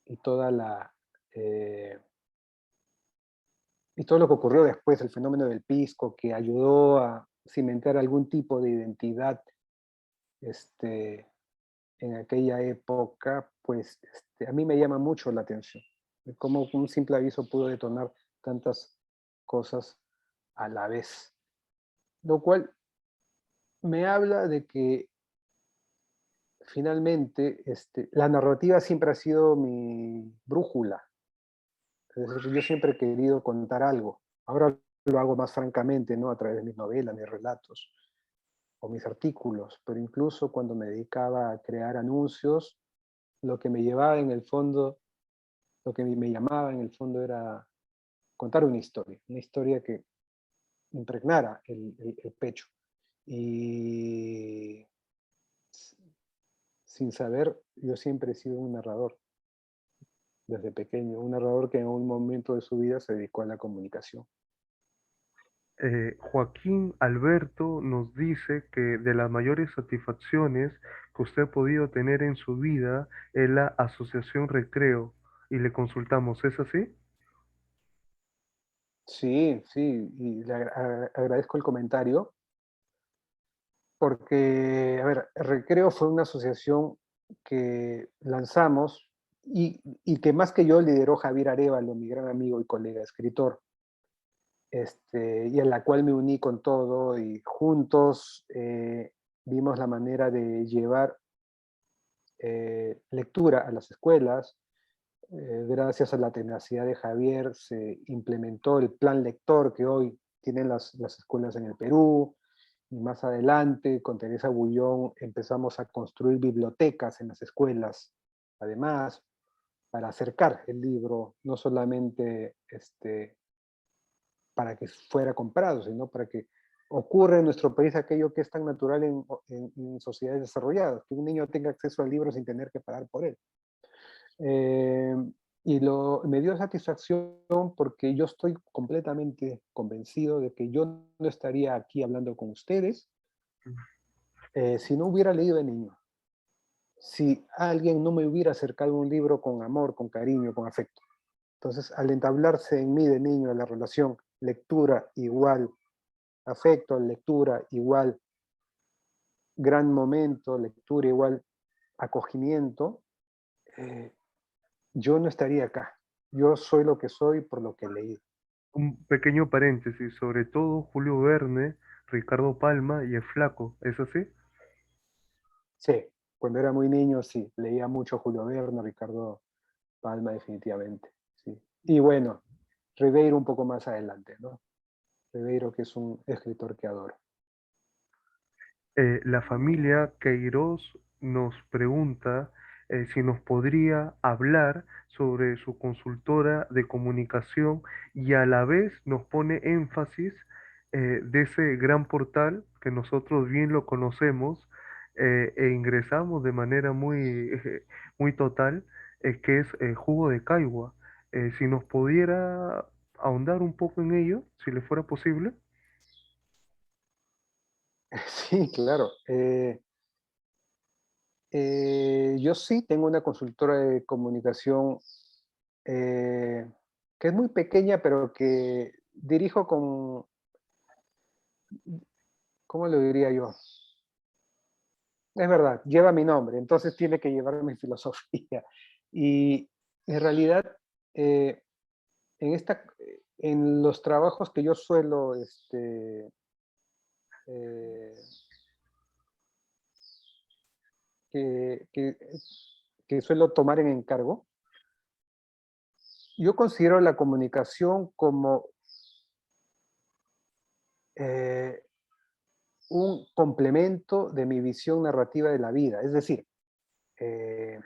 y toda la, eh, y todo lo que ocurrió después, el fenómeno del pisco, que ayudó a cimentar algún tipo de identidad este, en aquella época, pues a mí me llama mucho la atención. De cómo un simple aviso pudo detonar tantas cosas a la vez. Lo cual me habla de que finalmente la narrativa siempre ha sido mi brújula. Es decir, yo siempre he querido contar algo. Ahora lo hago más francamente, ¿no? A través de mis novelas, mis relatos o mis artículos, pero incluso cuando me dedicaba a crear anuncios, lo que me llevaba en el fondo, lo que me llamaba en el fondo era contar una historia que impregnara el pecho. Y sin saber, yo siempre he sido un narrador desde pequeño, un narrador que en un momento de su vida se dedicó a la comunicación. Joaquín Alberto nos dice que de las mayores satisfacciones que usted ha podido tener en su vida es la Asociación Recreo y le consultamos, ¿es así? Sí, sí, y le agradezco el comentario, porque, a ver, Recreo fue una asociación que lanzamos y que más que yo lideró Javier Arévalo, mi gran amigo y colega escritor, y en la cual me uní con todo y juntos vimos la manera de llevar lectura a las escuelas. Gracias a la tenacidad de Javier se implementó el plan lector que hoy tienen las escuelas en el Perú. Y más adelante, con Teresa Bullón, empezamos a construir bibliotecas en las escuelas, además, para acercar el libro, no solamente para que fuera comprado, sino para que ocurra en nuestro país aquello que es tan natural en sociedades desarrolladas, que un niño tenga acceso al libro sin tener que pagar por él. Eh, me dio satisfacción porque yo estoy completamente convencido de que yo no estaría aquí hablando con ustedes si no hubiera leído de niño, si alguien no me hubiera acercado un libro con amor, con cariño, con afecto. Entonces, al entablarse en mí de niño la relación lectura igual afecto, lectura igual gran momento, lectura igual acogimiento, eh, yo no estaría acá. Yo soy lo que soy por lo que leí. Un pequeño paréntesis, sobre todo Julio Verne, Ricardo Palma y El Flaco, ¿es así? Sí, cuando era muy niño, sí, leía mucho Julio Verne, Ricardo Palma, definitivamente. Sí. Y bueno, Ribeiro un poco más adelante, ¿no? Ribeiro, que es un escritor que adoro. La familia Queiroz nos pregunta si nos podría hablar sobre su consultora de comunicación y a la vez nos pone énfasis de ese gran portal que nosotros bien lo conocemos e ingresamos de manera muy total, que es Jugo de Caigua. Si nos pudiera ahondar un poco en ello, si le fuera posible. Sí, claro. Yo sí tengo una consultora de comunicación eh, que es muy pequeña, pero que dirijo con, ¿cómo lo diría yo? Es verdad, lleva mi nombre, entonces tiene que llevar mi filosofía. Y en realidad, eh, en los trabajos que yo suelo, eh, que, que, que suelo tomar en encargo, yo considero la comunicación como eh, un complemento de mi visión narrativa de la vida. Es decir, eh,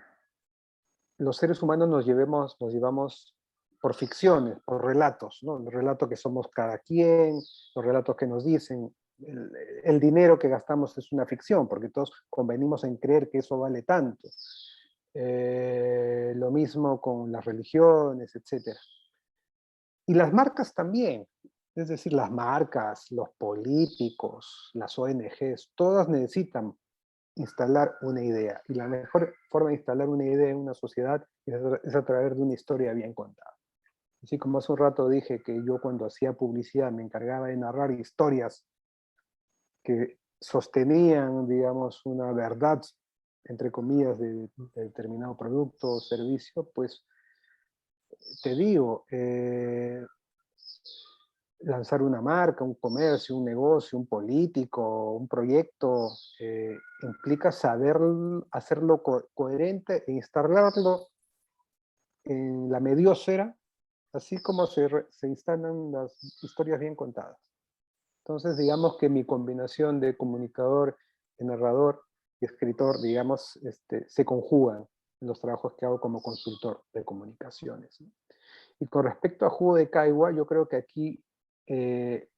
los seres humanos nos llevamos por ficciones, por relatos, ¿no? El relato que somos cada quien, los relatos que nos dicen. El dinero que gastamos es una ficción, porque todos convenimos en creer que eso vale tanto. Lo mismo con las religiones, etcétera. Y las marcas también, es decir, las marcas, los políticos, las ONGs, todas necesitan instalar una idea. Y la mejor forma de instalar una idea en una sociedad es a través de una historia bien contada. Así como hace un rato dije que yo cuando hacía publicidad me encargaba de narrar historias que sostenían, digamos, una verdad entre comillas, de determinado producto o servicio, pues te digo, lanzar una marca, un comercio, un negocio, un político, un proyecto, implica saber hacerlo coherente e instalarlo en la mediósfera, así como se instalan las historias bien contadas. Entonces, digamos que mi combinación de comunicador, de narrador y escritor, digamos, se conjugan en los trabajos que hago como consultor de comunicaciones, ¿no? Y con respecto a Jugo de Caigua, yo creo que aquí eh,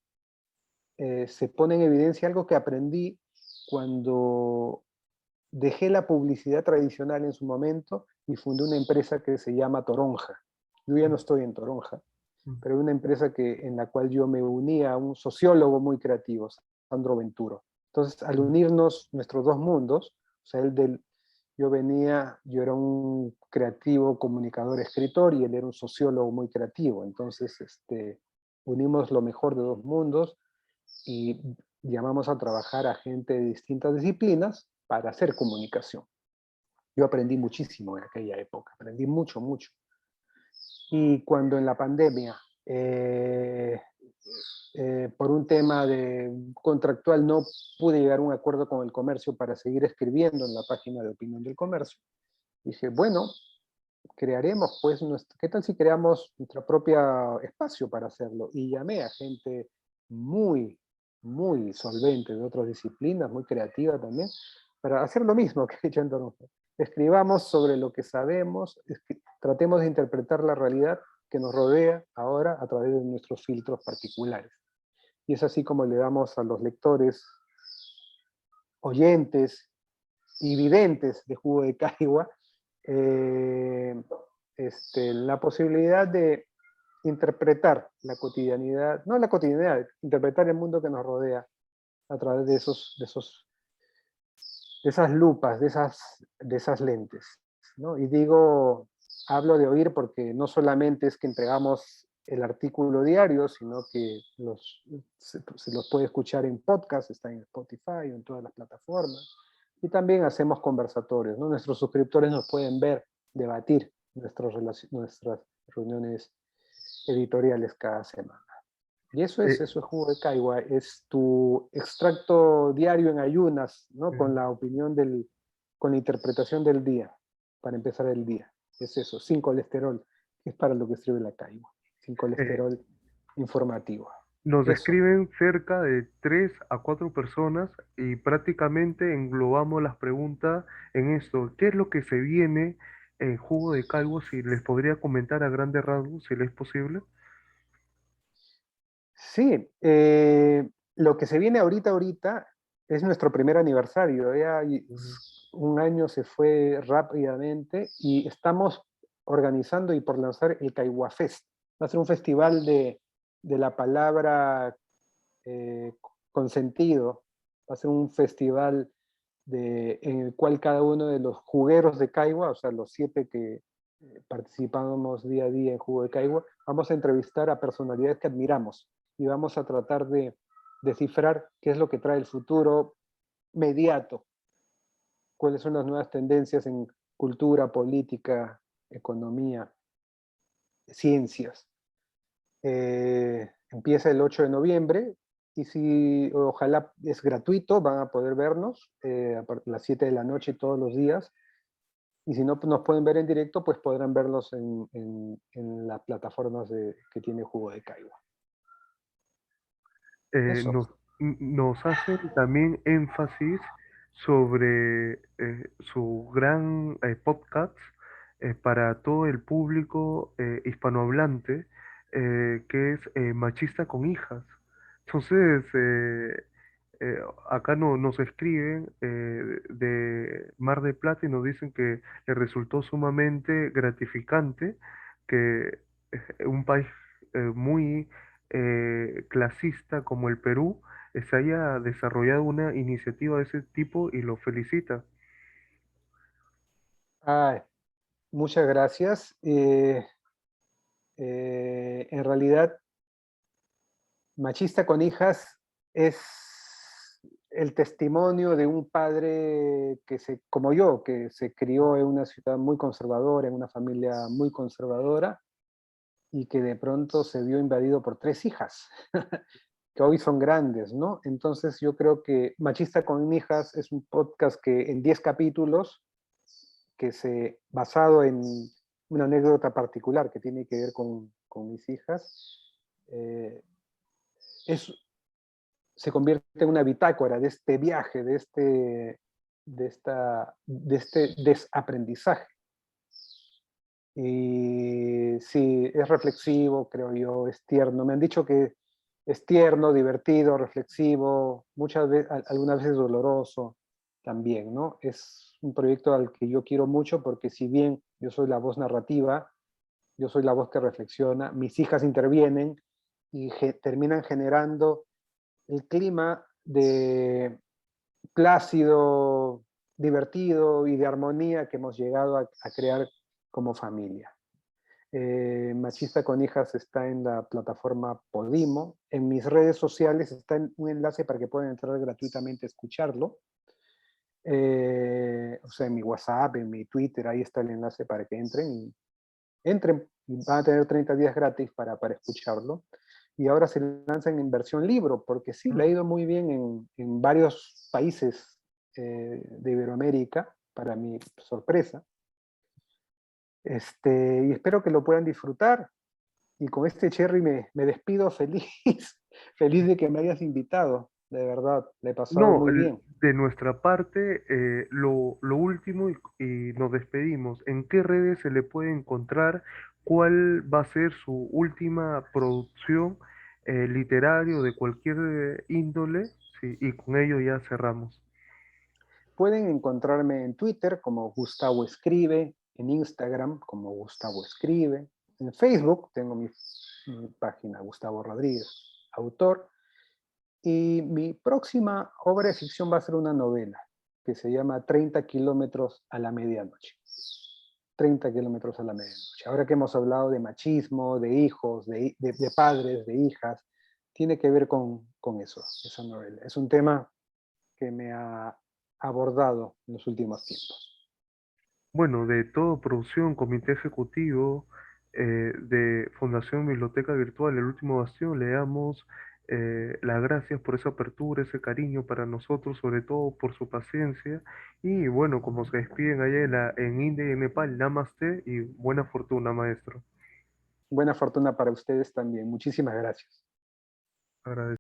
se pone en evidencia algo que aprendí cuando dejé la publicidad tradicional en su momento y fundé una empresa que se llama Toronja. Yo ya no estoy en Toronja, Mm. pero una empresa en la cual yo me unía a un sociólogo muy creativo, Sandro Venturo. Entonces, al Mm. unirnos nuestros dos mundos, o sea, yo era un creativo, comunicador, escritor, y él era un sociólogo muy creativo. Entonces, unimos lo mejor de dos mundos y llamamos a trabajar a gente de distintas disciplinas para hacer comunicación. Yo aprendí muchísimo en aquella época, aprendí mucho, mucho. Y cuando en la pandemia, por un tema contractual, no pude llegar a un acuerdo con el comercio para seguir escribiendo en la página de opinión del comercio, dije, bueno, crearemos, pues, ¿qué tal si creamos nuestro propio espacio para hacerlo? Y llamé a gente muy, muy solvente de otras disciplinas, muy creativa también, para hacer lo mismo que he hecho en Toronto. Escribamos sobre lo que sabemos, tratemos de interpretar la realidad que nos rodea ahora a través de nuestros filtros particulares. Y es así como le damos a los lectores, oyentes y videntes de Jugo de Caigua eh, la posibilidad de interpretar la cotidianidad, no la cotidianidad, interpretar el mundo que nos rodea a través de esas lupas, de esas lentes, ¿no? Y digo, hablo de oír porque no solamente es que entregamos el artículo diario, sino que se los puede escuchar en podcast, está en Spotify o en todas las plataformas. Y también hacemos conversatorios, ¿no? Nuestros suscriptores nos pueden ver, debatir nuestras reuniones editoriales cada semana. Y Eh, eso es Jugo de Caigua, es tu extracto diario en ayunas, ¿no? eh, Con la interpretación del día, para empezar el día. Es eso, sin colesterol, que es para lo que sirve la caigua, sin eh, colesterol informativo. Nos Eso. escriben cerca de 3 a 4 personas y prácticamente englobamos las preguntas en esto. ¿Qué es lo que se viene en Jugo de Calvo? Si les podría comentar a grandes rasgos, si les es posible. Sí, lo que se viene ahorita es nuestro primer aniversario. Ya Ujú. un año se fue rápidamente y estamos organizando y por lanzar el Caigua Fest. Va a ser un festival de la palabra eh, con sentido. Va a ser un festival en el cual cada uno de los jugueros de Caigua, o sea, los 7 que participamos día a día en Jugo de Caigua, vamos a entrevistar a personalidades que admiramos y vamos a tratar de descifrar qué es lo que trae el futuro mediato, cuáles son las nuevas tendencias en cultura, política, economía, ciencias. Empieza el 8 de noviembre y si ojalá es gratuito, van a poder vernos a las 7 de la noche todos los días. Y si no pues nos pueden ver en directo, pues podrán verlos en las plataformas que tiene Jugo de Caigua. Eso. Nos hacen también énfasis sobre su gran podcast para todo el público hispanohablante, que es Machista con Hijas. Entonces, acá nos escriben de Mar de Plata y nos dicen que les resultó sumamente gratificante que un país muy clasista como el Perú se haya desarrollado una iniciativa de ese tipo y lo felicita. Ah, muchas gracias. En realidad, Machista con Hijas es, el testimonio de un padre como yo, que se crió en una ciudad muy conservadora, en una familia muy conservadora, y que de pronto se vio invadido por 3 hijas, que hoy son grandes, ¿no? Entonces yo creo que Machista con hijas es un podcast que en 10 capítulos, basado en una anécdota particular que tiene que ver con mis hijas, eh, es, se convierte en una bitácora de este viaje, de este desaprendizaje. Y sí, es reflexivo, creo yo, es tierno. Me han dicho que es tierno, divertido, reflexivo, muchas veces, algunas veces doloroso también, ¿no? Es un proyecto al que yo quiero mucho porque si bien yo soy la voz narrativa, yo soy la voz que reflexiona, mis hijas intervienen y terminan generando el clima de plácido, divertido y de armonía que hemos llegado a crear como familia. Machista con hijas está en la plataforma Podimo. En mis redes sociales está un enlace para que puedan entrar gratuitamente a escucharlo. O sea, en mi WhatsApp, en mi Twitter, ahí está el enlace para que entren y van a tener 30 días gratis para escucharlo. Y ahora se lanzan en versión libro, porque sí, le ha ido muy bien en varios países de Iberoamérica, para mi sorpresa. Y espero que lo puedan disfrutar. Y con este cherry me despido feliz, feliz de que me hayas invitado. De verdad, le he pasado No, muy bien. de nuestra parte, lo último y nos despedimos. ¿En qué redes se le puede encontrar? ¿Cuál va a ser su última producción literario de cualquier índole? Sí, y con ello ya cerramos. Pueden encontrarme en Twitter como Gustavo Escribe, en Instagram como Gustavo Escribe, en Facebook tengo mi página Gustavo Rodríguez, autor, y mi próxima obra de ficción va a ser una novela que se llama 30 kilómetros a la medianoche. 30 kilómetros a la medianoche. Ahora que hemos hablado de machismo, de hijos, de padres, de hijas, tiene que ver con eso, esa novela. Es un tema que me ha abordado en los últimos tiempos. Bueno, de todo producción, comité ejecutivo de Fundación Biblioteca Virtual, El Último Bastión, le damos las gracias por esa apertura, ese cariño para nosotros, sobre todo por su paciencia. Y bueno, como se despiden allá en India y en Nepal, namaste y buena fortuna, maestro. Buena fortuna para ustedes también. Muchísimas gracias. Agradecido.